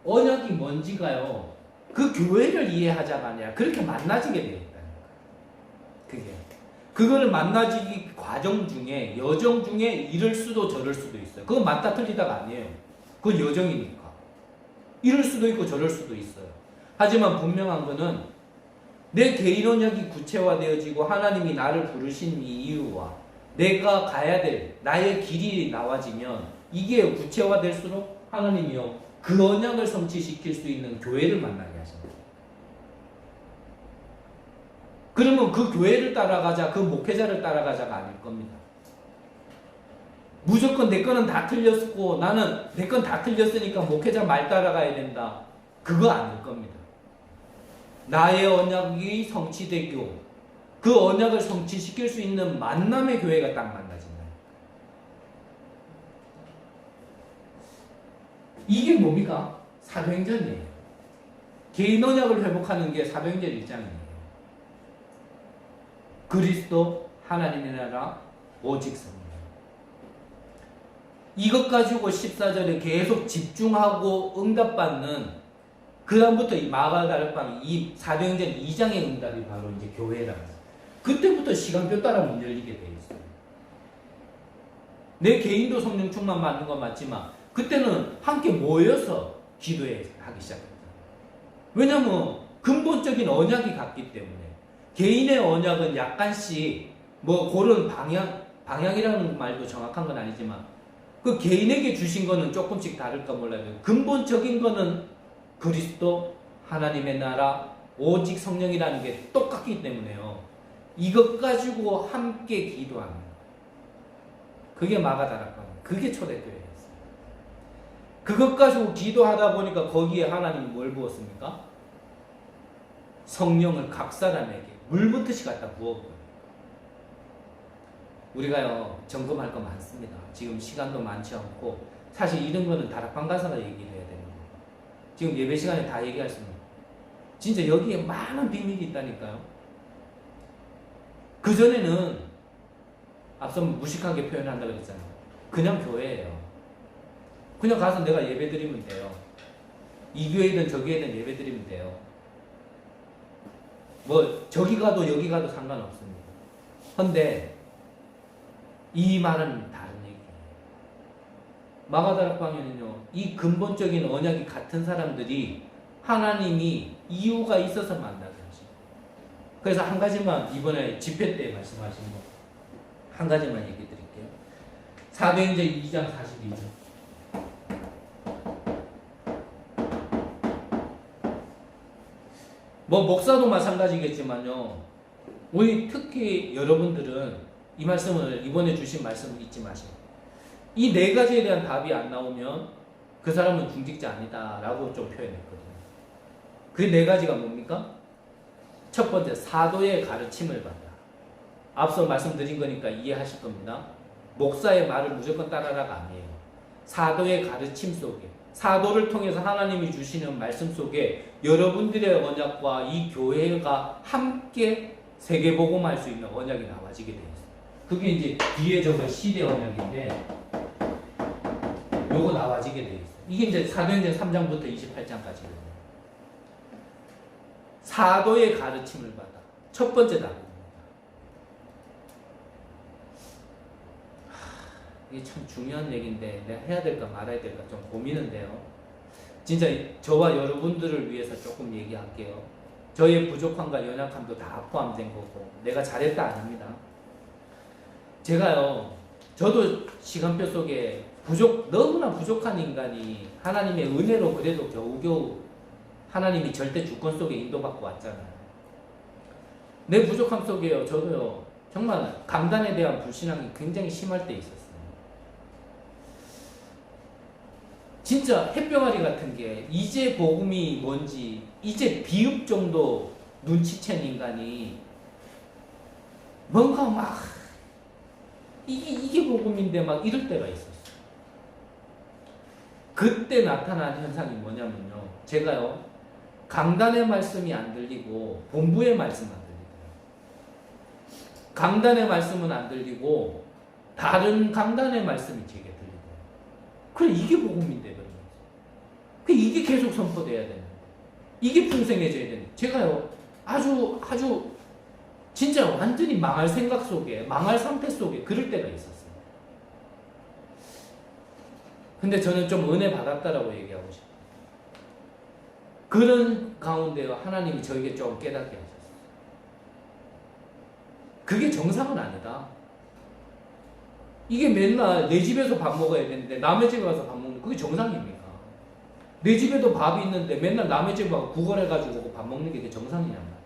언약이 뭔지가요, 그 교회를 이해하자가 아니라 그렇게 만나지게 되어 있다는 거예요. 그게. 그거를 만나지기 과정 중에 여정 중에 이럴 수도 저럴 수도 있어요. 그건 맞다 틀리다가 아니에요. 그건 여정이니까. 이럴 수도 있고 저럴 수도 있어요. 하지만 분명한 거는 내 개인 언약이 구체화되어지고 하나님이 나를 부르신 이 이유와 내가 가야 될 나의 길이 나와지면 이게 구체화될수록 하나님이요 그 언약을 성취시킬 수 있는 교회를 만나게 하십니다. 그러면 그 교회를 따라가자, 그 목회자를 따라가자가 아닐 겁니다. 무조건 내 거는 다 틀렸고 나는 내 건 다 틀렸으니까 목회자 말 따라가야 된다. 그거 아닐 겁니다. 나의 언약이 성취되고 그 언약을 성취시킬 수 있는 만남의 교회가 딱 만나진다. 이게 뭡니까? 사도행전이에요. 개인 언약을 회복하는 게 사도행전 1장이에요. 그리스도 하나님의 나라 오직 성령. 이것 가지고 14절에 계속 집중하고 응답받는 그 다음부터 이 마가다락방 이 사도행전 2장의 응답이 바로 이제 교회라는 거예요. 그때부터 시간표 따라 문 열리게 돼 있어요. 내 개인도 성령 충만 받는 건 맞지만 그때는 함께 모여서 기도하기 시작했다. 왜냐하면 근본적인 언약이 같기 때문에 개인의 언약은 약간씩 뭐 그런 방향이라는 말도 정확한 건 아니지만 그 개인에게 주신 거는 조금씩 다를까 몰라도 근본적인 거는 그리스도 하나님의 나라 오직 성령이라는 게 똑같기 때문에요. 이것 가지고 함께 기도하는 거예요. 그게 마가다락방, 그게 초대교회였어요. 그것 가지고 기도하다 보니까 거기에 하나님이 뭘 부었습니까? 성령을 각 사람에게 물붓듯이 갖다 부었고요. 우리가요 점검할 거 많습니다. 지금 시간도 많지 않고 사실 이런 거는 다락방 가서나 얘기를 해야 되는 거예요. 지금 예배 시간에 다 얘기할 수는 없어요. 진짜 여기에 많은 비밀이 있다니까요. 그전에는 앞서 무식하게 표현한다고 그랬잖아요. 그냥 교회예요. 그냥 가서 내가 예배 드리면 돼요. 이 교회든 저 교회든 예배 드리면 돼요. 뭐 저기 가도 여기 가도 상관없습니다. 근데 이 말은 다른 얘기예요. 마가다락방에는요 이 근본적인 언약이 같은 사람들이 하나님이 이유가 있어서 만나게 하시고 그래서 한 가지만 이번에 집회 때 말씀하신 거 한 가지만 얘기 드릴게요. 사도행전 2장 42절 뭐 목사도 마찬가지겠지만요 우리 특히 여러분들은 이 말씀을 이번에 주신 말씀을 잊지 마시고 이 네 가지에 대한 답이 안 나오면 그 사람은 중직자 아니다 라고 좀 표현했거든요. 그 네 가지가 뭡니까? 첫 번째 사도의 가르침을 받다. 앞서 말씀드린 거니까 이해하실 겁니다. 목사의 말을 무조건 따라라가 아니에요. 사도의 가르침 속에 사도를 통해서 하나님이 주시는 말씀 속에 여러분들의 언약과 이 교회가 함께 세계복음할 수 있는 언약이 나와지게 되어 있어요. 그게 이제 뒤에 적은 시대 언약인데 요거 나와지게 되어 있어요. 이게 이제 사도행전 3장부터 28장까지거든요. 사도의 가르침을 받아. 첫 번째 답입니다. 이게 참 중요한 얘기인데 내가 해야 될까 말아야 될까 좀 고민은 돼요. 진짜 저와 여러분들을 위해서 조금 얘기할게요. 저의 부족함과 연약함도 다 포함된 거고 내가 잘했다 아닙니다. 제가요 저도 시간표 속에 너무나 부족한 인간이 하나님의 은혜로 그래도 겨우겨우 하나님이 절대 주권 속에 인도받고 왔잖아요. 내 부족함 속에요 저도요 정말 강단에 대한 불신앙이 굉장히 심할 때 있었어요. 진짜 햇병아리 같은 게 이제 복음이 뭔지 이제 비읍 정도 눈치챈 인간이 뭔가 막 이게 복음인데 막 이럴 때가 있었어요. 그때 나타난 현상이 뭐냐면요 제가요 강단의 말씀이 안 들리고 본부의 말씀만 들리더라고요. 강단의 말씀은 안 들리고 다른 강단의 말씀이 제게 들리더라고요. 그래 이게 복음인데 그러면서 이게 계속 선포돼야 되는 이게 풍성해져야 되는 제가요 아주 진짜 완전히 망할 생각 속에, 망할 상태 속에 그럴 때가 있었어요. 근데 저는 좀 은혜 받았다라고 얘기하고 싶어요. 그런 가운데 하나님이 저에게 좀 깨닫게 하셨어요. 그게 정상은 아니다. 이게 맨날 내 집에서 밥 먹어야 되는데 남의 집에 가서 밥 먹는 그게 정상입니까? 내 집에도 밥이 있는데 맨날 남의 집에 가서 구걸해가지고 밥 먹는 게 정상이냔 말이죠.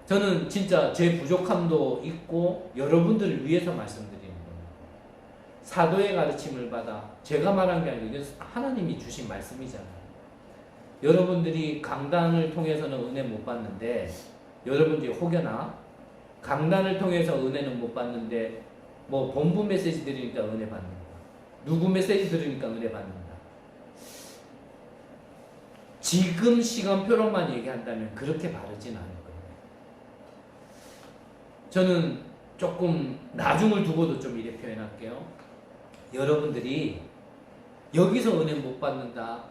저는 진짜 제 부족함도 있고 여러분들을 위해서 말씀드리는 거예요. 사도의 가르침을 받아 제가 말한 게 아니고 하나님이 주신 말씀이잖아요. 여러분들이 강단을 통해서는 은혜 못 받는데 여러분들이 혹여나 강단을 통해서 은혜는 못 받는데 뭐 본부 메시지 들으니까 은혜 받는다. 누구 메시지 들으니까 은혜 받는다. 지금 시간표로만 얘기한다면 그렇게 바르진 않을 거예요. 저는 조금 나중을 두고도 좀 이렇게 표현할게요. 여러분들이 여기서 은혜 못 받는다.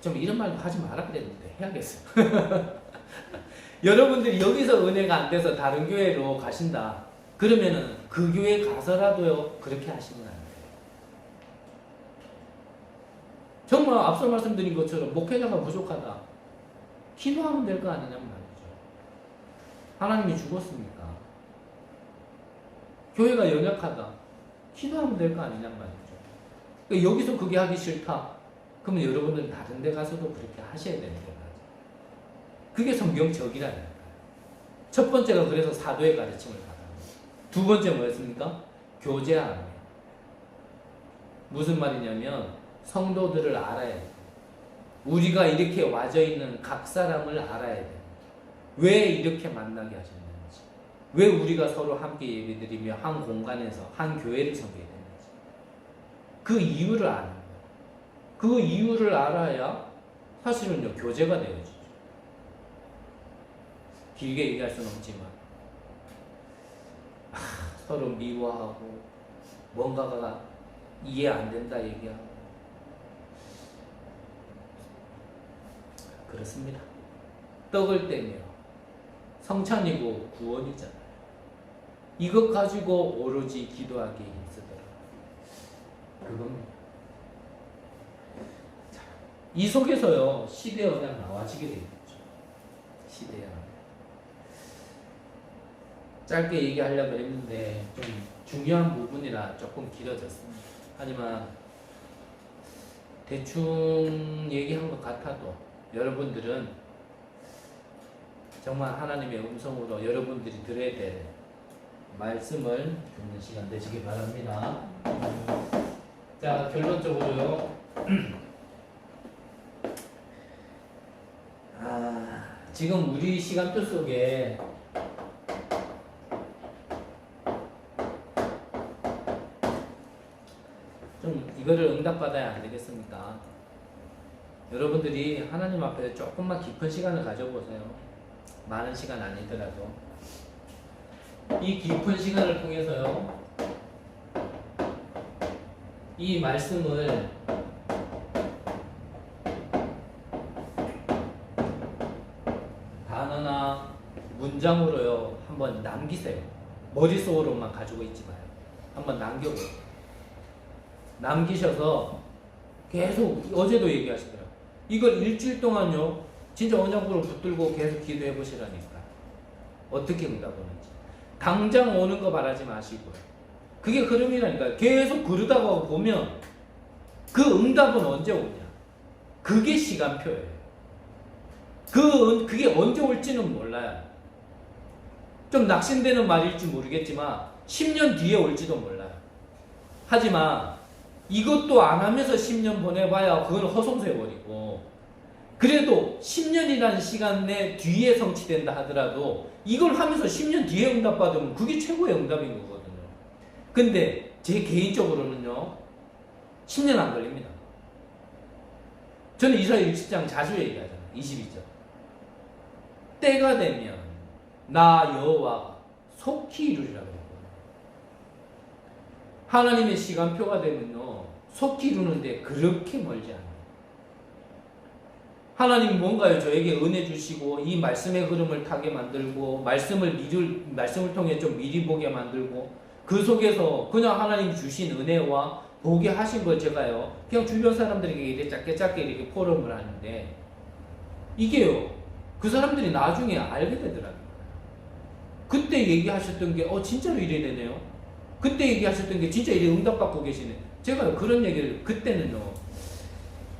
좀 이런 말도 하지 마라 그랬는데 해야겠어요. 여러분들이 여기서 은혜가 안 돼서 다른 교회로 가신다. 그러면은 그 교회 가서라도요 그렇게 하시면 안 돼요. 정말 앞서 말씀드린 것처럼 목회자가 부족하다. 기도하면 될 거 아니냐는 말이죠. 하나님이 죽었습니까? 교회가 연약하다. 기도하면 될 거 아니냐는 말이죠. 그러니까 여기서 그게 하기 싫다. 그러면 여러분들은 다른 데 가서도 그렇게 하셔야 되는 거예요. 그게 성경적이라는 거예요. 첫 번째가 그래서 사도의 가르침을 받아요. 두 번째 뭐였습니까? 교제하는 거예요. 무슨 말이냐면 성도들을 알아야 돼요. 우리가 이렇게 와져 있는 각 사람을 알아야 돼요. 왜 이렇게 만나게 하셨는지, 왜 우리가 서로 함께 예배드리며 한 공간에서 한 교회를 섬기게 되는지 그 이유를 아는 거예요. 그 이유를 알아야 사실은요 교제가 되어지죠. 길게 얘기할 수는 없지만 서로 미워하고 뭔가가 이해 안 된다 얘기하고 그렇습니다. 떡을 떼며 성찬이고 구원이잖아요. 이것 가지고 오로지 기도하기에 힘쓰더라. 그겁니다. 자, 이 속에서요 시대의 언약 나와지게 되겠죠. 시대의 언약. 짧게 얘기하려고 했는데 좀 중요한 부분이라 조금 길어졌습니다. 하지만 대충 얘기한 것 같아도 여러분들은 정말 하나님의 음성으로 여러분들이 들어야 될 말씀을 듣는 시간 되시기 바랍니다. 자, 결론적으로요. 지금 우리 시간표 속에 좀 이거를 응답받아야 안 되겠습니까? 여러분들이 하나님 앞에 조금만 깊은 시간을 가져보세요. 많은 시간 아니더라도 이 깊은 시간을 통해서요 이 말씀을 단어나 문장으로요 한번 남기세요. 머릿속으로만 가지고 있지 마요. 한번 남겨보세요. 남기셔서 계속 어제도 얘기하시더라고요. 이걸 일주일 동안요 진짜 언약으로 붙들고 계속 기도해 보시라니까. 어떻게 응답 오는지. 당장 오는 거 바라지 마시고요. 그게 흐름이라니까요. 계속 그러다가 보면 그 응답은 언제 오냐. 그게 시간표예요. 그게 언제 올지는 몰라요. 좀 낙심되는 말일지 모르겠지만 10년 뒤에 올지도 몰라요. 하지만 이것도 안 하면서 10년 보내봐야 그건 허송세월이고 그래도 10년이라는 시간 내 뒤에 성취된다 하더라도 이걸 하면서 10년 뒤에 응답받으면 그게 최고의 응답인 거거든요. 근데 제 개인적으로는요 10년 안 걸립니다. 저는 이사야 60장 자주 얘기하잖아요. 22절 때가 되면 나 여호와가 속히 이루리라고 했거든요. 하나님의 시간표가 되면요 속히 이루는데 그렇게 멀지 않아요. 하나님이 뭔가요? 저에게 은혜 주시고 이 말씀의 흐름을 타게 만들고 말씀을 통해 좀 미리 보게 만들고 그 속에서 그냥 하나님 주신 은혜와 보게 하신 걸 제가요 그냥 주변 사람들에게 이렇게 짧게 이렇게 포럼을 하는데 이게요 그 사람들이 나중에 알게 되더라고요. 그때 얘기하셨던 게 진짜로 이래 되네요. 그때 얘기하셨던 게 진짜 이래 응답받고 계시네. 제가 그런 얘기를 그때는요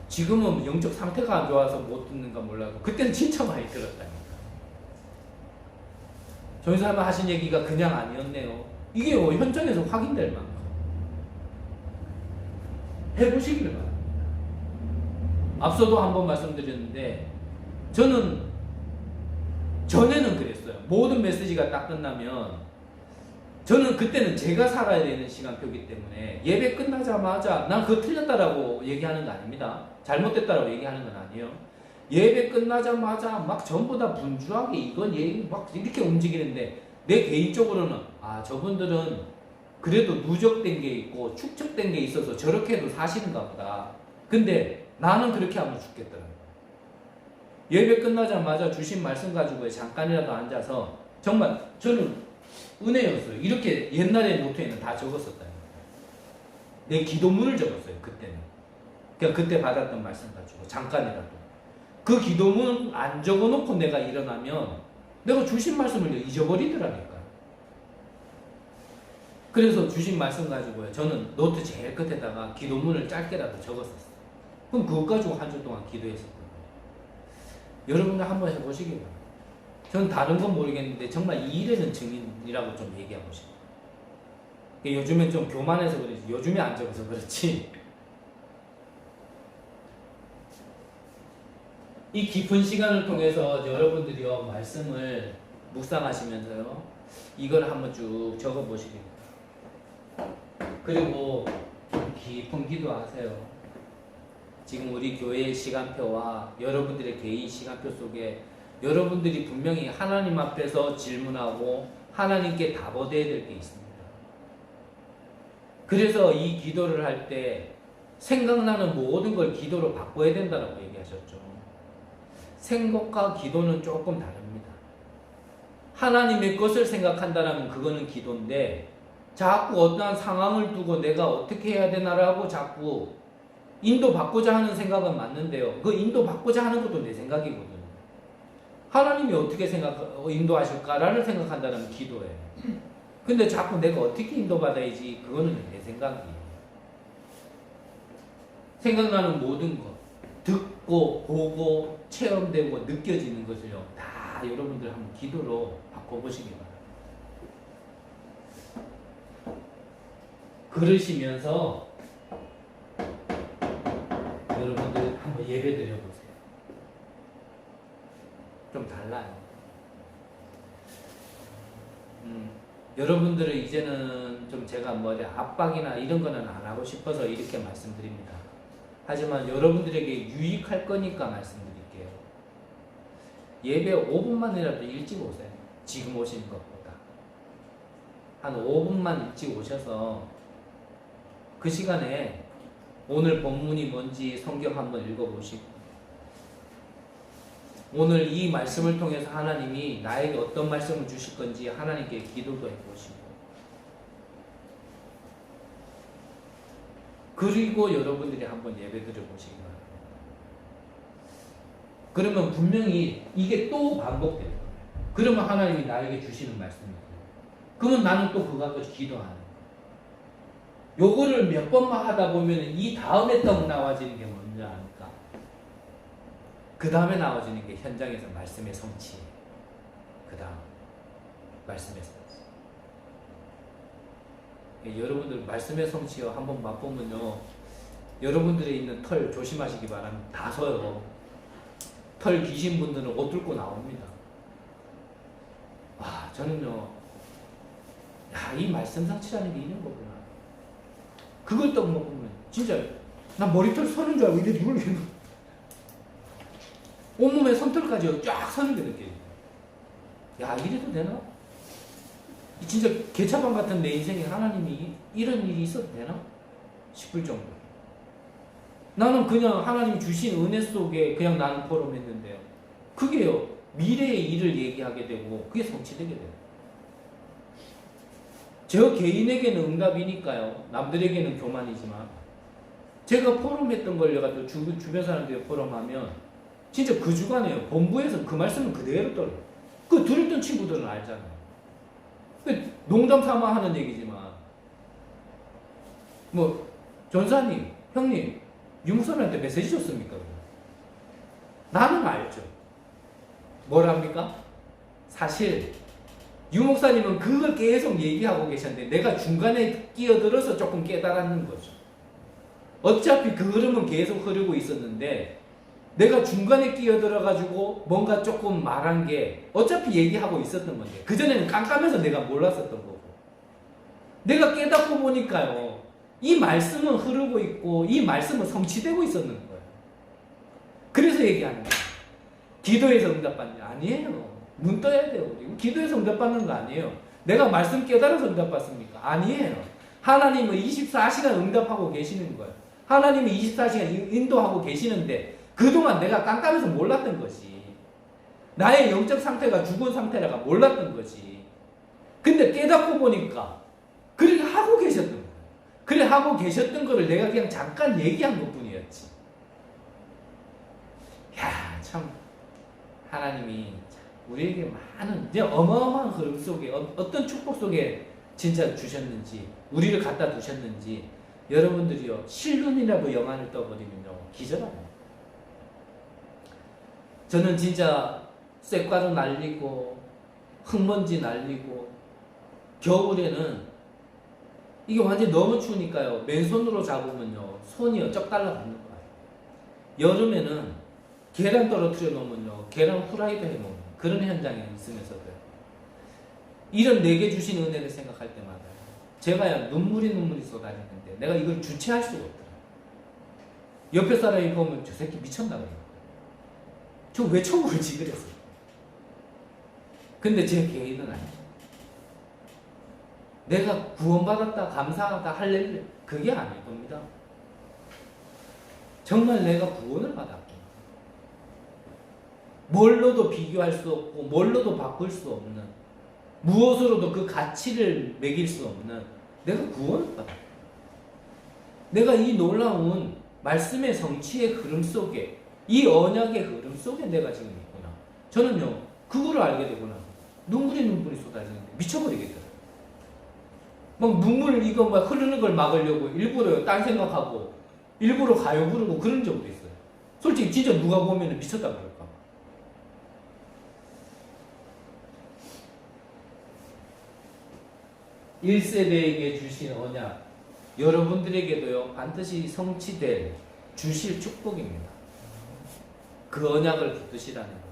지금은 영적 상태가 안 좋아서 못 듣는가 몰라도 그때는 진짜 많이 들었다니까. 전사님 하신 얘기가 그냥 아니었네요. 이게 현장에서 확인될 만큼 해보시기를 바랍니다. 앞서도 한번 말씀드렸는데 저는 전에는 그랬어요. 모든 메시지가 딱 끝나면 저는 그때는 제가 살아야 되는 시간표이기 때문에 예배 끝나자마자 난 그거 틀렸다라고 얘기하는 거 아닙니다. 잘못됐다라고 얘기하는 건 아니에요. 예배 끝나자마자 막 전부 다 분주하게 이건 얘기 막 이렇게 움직이는데 내 개인적으로는 저분들은 그래도 누적된 게 있고 축적된 게 있어서 저렇게도 사시는가 보다. 근데 나는 그렇게 하면 죽겠더라고요. 예배 끝나자마자 주신 말씀 가지고 잠깐이라도 앉아서 정말 저는 은혜였어요. 이렇게 옛날에 노트에는 다 적었었다. 내 기도문을 적었어요. 그때는. 그냥 그때 받았던 말씀 가지고 잠깐이라도. 그 기도문 안 적어놓고 내가 일어나면 내가 주신 말씀을 잊어버리더라니까요. 그래서 주신 말씀 가지고요. 저는 노트 제일 끝에다가 기도문을 짧게라도 적었었어요. 그럼 그것 가지고 한 주 동안 기도했었거든요. 여러분들 한번 해보시기 바랍니다. 저는 다른 건 모르겠는데 정말 이 일에는 증인이라고 좀 얘기하고 싶어요. 요즘엔 좀 교만해서 그렇지 요즘에 안 적어서 그렇지 이 깊은 시간을 통해서 여러분들이요 말씀을 묵상하시면서요 이걸 한번 쭉 적어보시기 바랍니다. 그리고 좀 깊은 기도하세요. 지금 우리 교회의 시간표와 여러분들의 개인 시간표 속에 여러분들이 분명히 하나님 앞에서 질문하고 하나님께 답어대야 될 게 있습니다. 그래서 이 기도를 할 때 생각나는 모든 걸 기도로 바꿔야 된다고 얘기하셨죠. 생각과 기도는 조금 다릅니다. 하나님의 것을 생각한다면 그거는 기도인데 자꾸 어떠한 상황을 두고 내가 어떻게 해야 되나라고 자꾸 인도받고자 하는 생각은 맞는데요. 그 인도받고자 하는 것도 내 생각이거든요. 하나님이 어떻게 인도하실까라는 생각한다면 기도예요. 근데 자꾸 내가 어떻게 인도받아야지 그거는 내 생각이에요. 생각나는 모든 것, 듣고 보고 체험되고 느껴지는 것을요. 다 여러분들 한번 기도로 바꿔보시기 바랍니다. 그러시면서 여러분들 한번 예배 드려보세요. 좀 달라요. 여러분들은 이제는 좀 제가 압박이나 이런 거는 안 하고 싶어서 이렇게 말씀드립니다. 하지만 여러분들에게 유익할 거니까 말씀드릴게요. 예배 5분만이라도 일찍 오세요. 지금 오시는 것보다. 한 5분만 일찍 오셔서 그 시간에 오늘 본문이 뭔지 성경 한번 읽어보시고 오늘 이 말씀을 통해서 하나님이 나에게 어떤 말씀을 주실 건지 하나님께 기도도 해보시고 그리고 여러분들이 한번 예배 드려보시기 바랍니다. 그러면 분명히 이게 또 반복될 거예요. 그러면 하나님이 나에게 주시는 말씀이에요. 그러면 나는 또 그거 가지고 기도하는 거예요. 요거를 몇 번만 하다 보면 이 다음에 떡 나와지는 게 뭔지 아니까? 그 다음에 나와지는 게 현장에서 말씀의 성취예요. 그 다음 말씀의 성취. 여러분들 말씀의 성취요 한번 맛보면요 여러분들이 있는 털 조심하시기 바랍니다. 다 서요. 털 기신 분들은 옷 뚫고 나옵니다. 와 저는요 이 말씀 성취라는 게 이런 거구나. 그걸 딱 먹으면 진짜 나 머리털 서는 줄 알고 이래 누르게 온몸에 손털까지 쫙 서는 게 느껴져요. 야 이래도 되나? 진짜 개차반 같은 내 인생에 하나님이 이런 일이 있어도 되나? 싶을 정도. 나는 그냥 하나님 주신 은혜 속에 그냥 나는 포럼했는데요. 그게요, 미래의 일을 얘기하게 되고 그게 성취되게 돼요. 저 개인에게는 응답이니까요. 남들에게는 교만이지만 제가 포럼했던 걸 내가 또 주변 사람들이 포럼하면 진짜 그 주간에요. 본부에서 그 말씀은 그대로 떨어요. 그 들었던 친구들은 알잖아요. 농담 삼아 하는 얘기지만 뭐 전사님, 형님, 유목사님한테 메시지 줬습니까? 나는 알죠. 뭐랍니까? 사실 유목사님은 그걸 계속 얘기하고 계셨는데 내가 중간에 끼어들어서 조금 깨달았는 거죠. 어차피 그 흐름은 계속 흐르고 있었는데 내가 중간에 끼어들어가지고 뭔가 조금 말한 게 어차피 얘기하고 있었던 건데 그전에는 깜깜해서 내가 몰랐었던 거고 내가 깨닫고 보니까요, 이 말씀은 흐르고 있고 이 말씀은 성취되고 있었는 거예요. 그래서 얘기하는 거예요. 기도에서 응답받냐? 아니에요. 눈 떠야 돼요. 우리. 기도에서 응답받는 거 아니에요. 내가 말씀 깨달아서 응답받습니까? 아니에요. 하나님은 24시간 응답하고 계시는 거예요. 하나님이 24시간 인도하고 계시는데 그동안 내가 깜깜해서 몰랐던 거지. 나의 영적 상태가 죽은 상태라가 몰랐던 거지. 근데 깨닫고 보니까 그렇게 하고 계셨던 거예요. 그래 하고 계셨던 거를 내가 그냥 잠깐 얘기한 것 뿐이었지. 야, 참 하나님이 우리에게 많은 이제 어마어마한 흐름 속에 어떤 축복 속에 진짜 주셨는지 우리를 갖다 두셨는지 여러분들이요 실눈이라도 영안을 떠버리면요 기절합니다. 저는 진짜 쇳가루 날리고 흙먼지 날리고 겨울에는 이게 완전히 너무 추우니까요 맨손으로 잡으면요 손이 쩍 달라붙는 거예요. 여름에는 계란 떨어뜨려 놓으면요 계란 후라이드 해 먹는 그런 현장에 있으면서도요 이런 내게 주신 은혜를 생각할 때마다 제가 눈물이 쏟아지는데 내가 이걸 주체할 수가 없더라고요. 옆에 사람이 보면 저 새끼 미쳤나 봐요. 저 왜 천국을지 그랬어요. 근데 제 개인은 아니죠. 내가 구원받았다 감사하다 할렐루야 그게 아닐 겁니다. 정말 내가 구원을 받았고 뭘로도 비교할 수 없고 뭘로도 바꿀 수 없는 무엇으로도 그 가치를 매길 수 없는 내가 구원을 받았다. 내가 이 놀라운 말씀의 성취의 흐름 속에 이 언약의 흐름 속에 내가 지금 있구나. 저는요 그거를 알게 되구나. 눈물이 쏟아지는데 미쳐버리겠더라고요. 막 눈물 이거 막 흐르는 걸 막으려고 일부러 딴 생각하고 일부러 가요 부르고 그런 적도 있어요. 솔직히 진짜 누가 보면 미쳤다 그럴까. 1세대에게 주신 언약 여러분들에게도요 반드시 성취될 주실 축복입니다. 그 언약을 붙드시라는 거.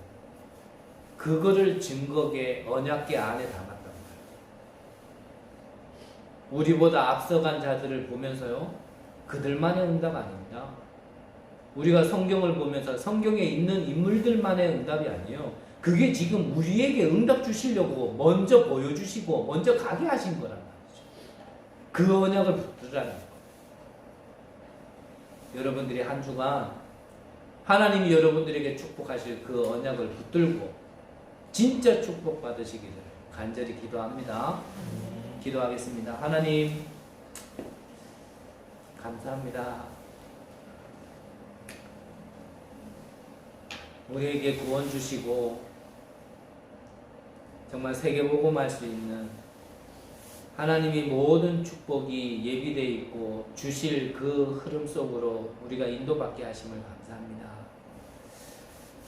그거를 증거계 언약계 안에 담았단 말이에요. 우리보다 앞서간 자들을 보면서요 그들만의 응답 아닙니다. 우리가 성경을 보면서 성경에 있는 인물들만의 응답이 아니에요. 그게 지금 우리에게 응답 주시려고 먼저 보여주시고 먼저 가게 하신 거란 말이죠. 그 언약을 붙들라는 거. 여러분들이 한 주간 하나님이 여러분들에게 축복하실 그 언약을 붙들고 진짜 축복 받으시기를 간절히 기도합니다. 기도하겠습니다. 하나님 감사합니다. 우리에게 구원 주시고 정말 세계복음할 수 있는 하나님이 모든 축복이 예비되어 있고 주실 그 흐름 속으로 우리가 인도받게 하심을 감사합니다.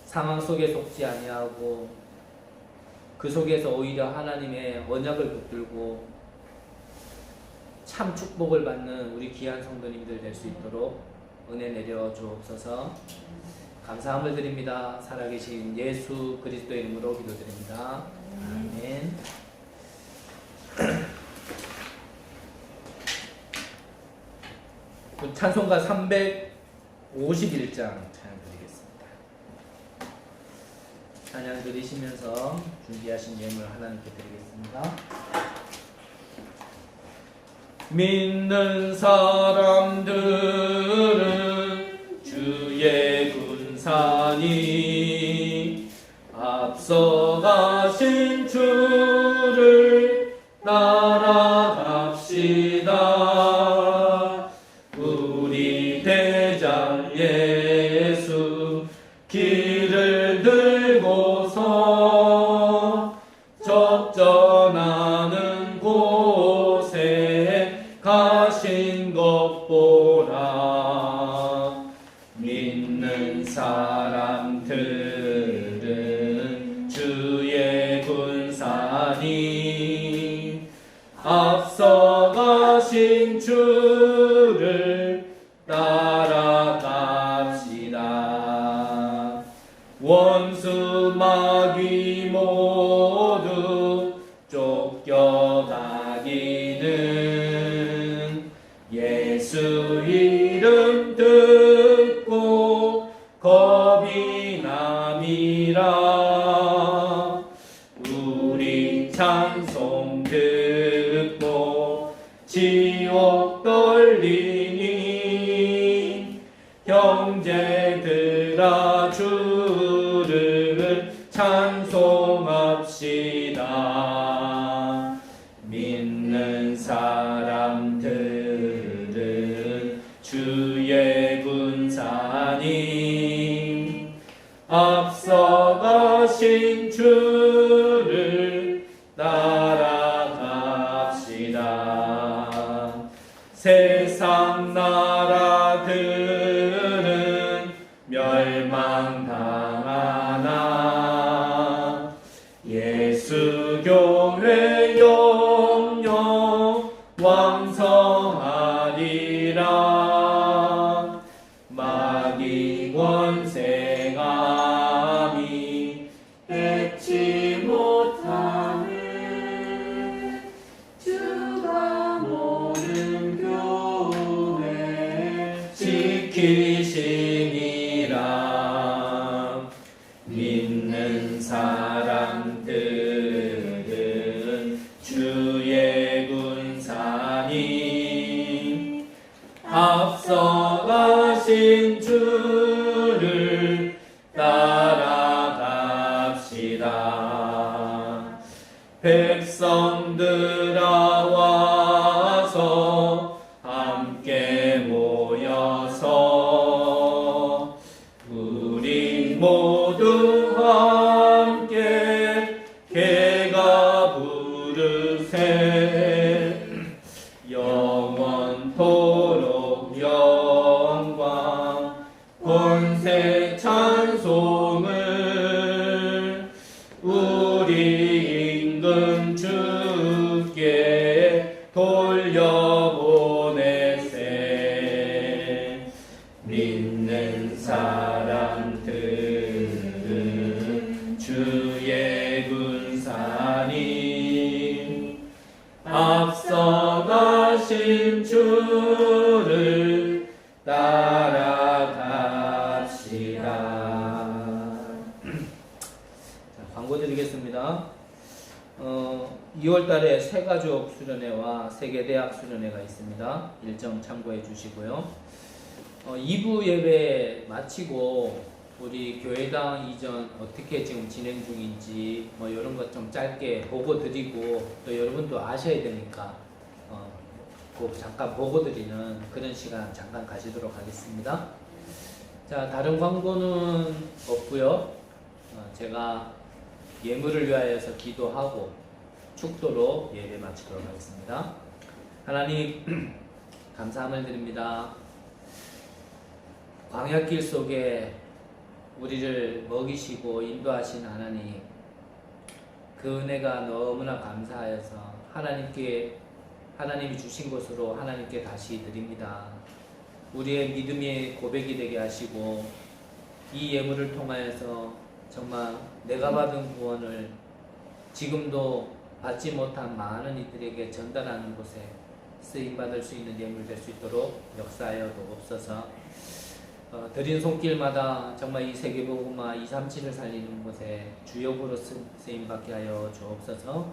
상황 속에 속지 아니하고 그 속에서 오히려 하나님의 언약을 붙들고 참 축복을 받는 우리 귀한 성도님들 될 수 있도록 은혜 내려 주옵소서. 감사함을 드립니다. 살아계신 예수 그리스도의 이름으로 기도드립니다. 아멘. 찬송가 351장 찬양 드리겠습니다. 찬양 드리시면서 준비하신 예물 하나님께 드리겠습니다. 믿는 사람들은 근사니 앞서가신 주를 따라갑시다. 우리 대장 예수 길을 들고서 적전하는 곳에 가신 것 보라. 믿는 사람들은 주의 군사니 앞서가신 주를 따라갑시다. 원수 마귀 모두 쫓겨가기는 예수 이름 듣고 겁이 남이라. 우리 찬송 듣고 지옥 떨리니 형제들아 주를 찬송합시다. 믿는 사람들은 주의 군사니 앞서가신 주를 따라갑시다. 세상 나라들은 멸망당하나 예수 교회 영영 왕성하리라. 마귀 권세감이 뺏지 못하는 주가 모든 교회 지키시니라. 믿는 사람들은 주의 군사니 앞서가신 주를 따라갑시다. 백성들아 와서 함께 모여서 우리 모두 함께 개가 부르세. 영원토록 영광 권세 찬송을 우리 임금 주께 돌려보내세. 믿는 사람들은 주의 군사니 앞서가신 주를 따라갑시다. 자, 광고 드리겠습니다. 2월달에 새가족 수련회와 세계대학 수련회가 있습니다. 일정 참고해 주시고요. 2부 예배 마치고 우리 교회당 이전 어떻게 지금 진행 중인지 뭐 이런 것 좀 짧게 보고 드리고 또 여러분도 아셔야 되니까 꼭 잠깐 보고 드리는 그런 시간 잠깐 가지도록 하겠습니다. 자, 다른 광고는 없고요. 제가 예물을 위하여서 기도하고 축도로 예배 마치도록 하겠습니다. 하나님 감사함을 드립니다. 광야길 속에 우리를 먹이시고 인도하신 하나님, 그 은혜가 너무나 감사하여서 하나님이 주신 것으로 하나님께 다시 드립니다. 우리의 믿음의 고백이 되게 하시고 이 예물을 통하여서 정말 내가 받은 구원을 지금도 받지 못한 많은 이들에게 전달하는 곳에 쓰임받을 수 있는 예물 될 수 있도록 역사하여 주옵소서. 드린 손길마다 정말 이 세계복음화 237을 살리는 곳에 주역으로 쓰임받게 하여 주옵소서.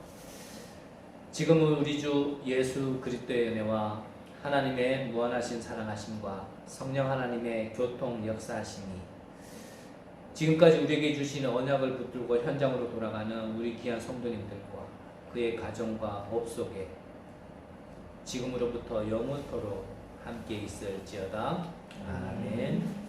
지금은 우리 주 예수 그리스도의 은혜와 하나님의 무한하신 사랑하심과 성령 하나님의 교통 역사하심이 지금까지 우리에게 주시는 언약을 붙들고 현장으로 돌아가는 우리 귀한 성도님들과 그의 가정과 업 속에 지금으로부터 영원토록 함께 있을지어다. 아멘.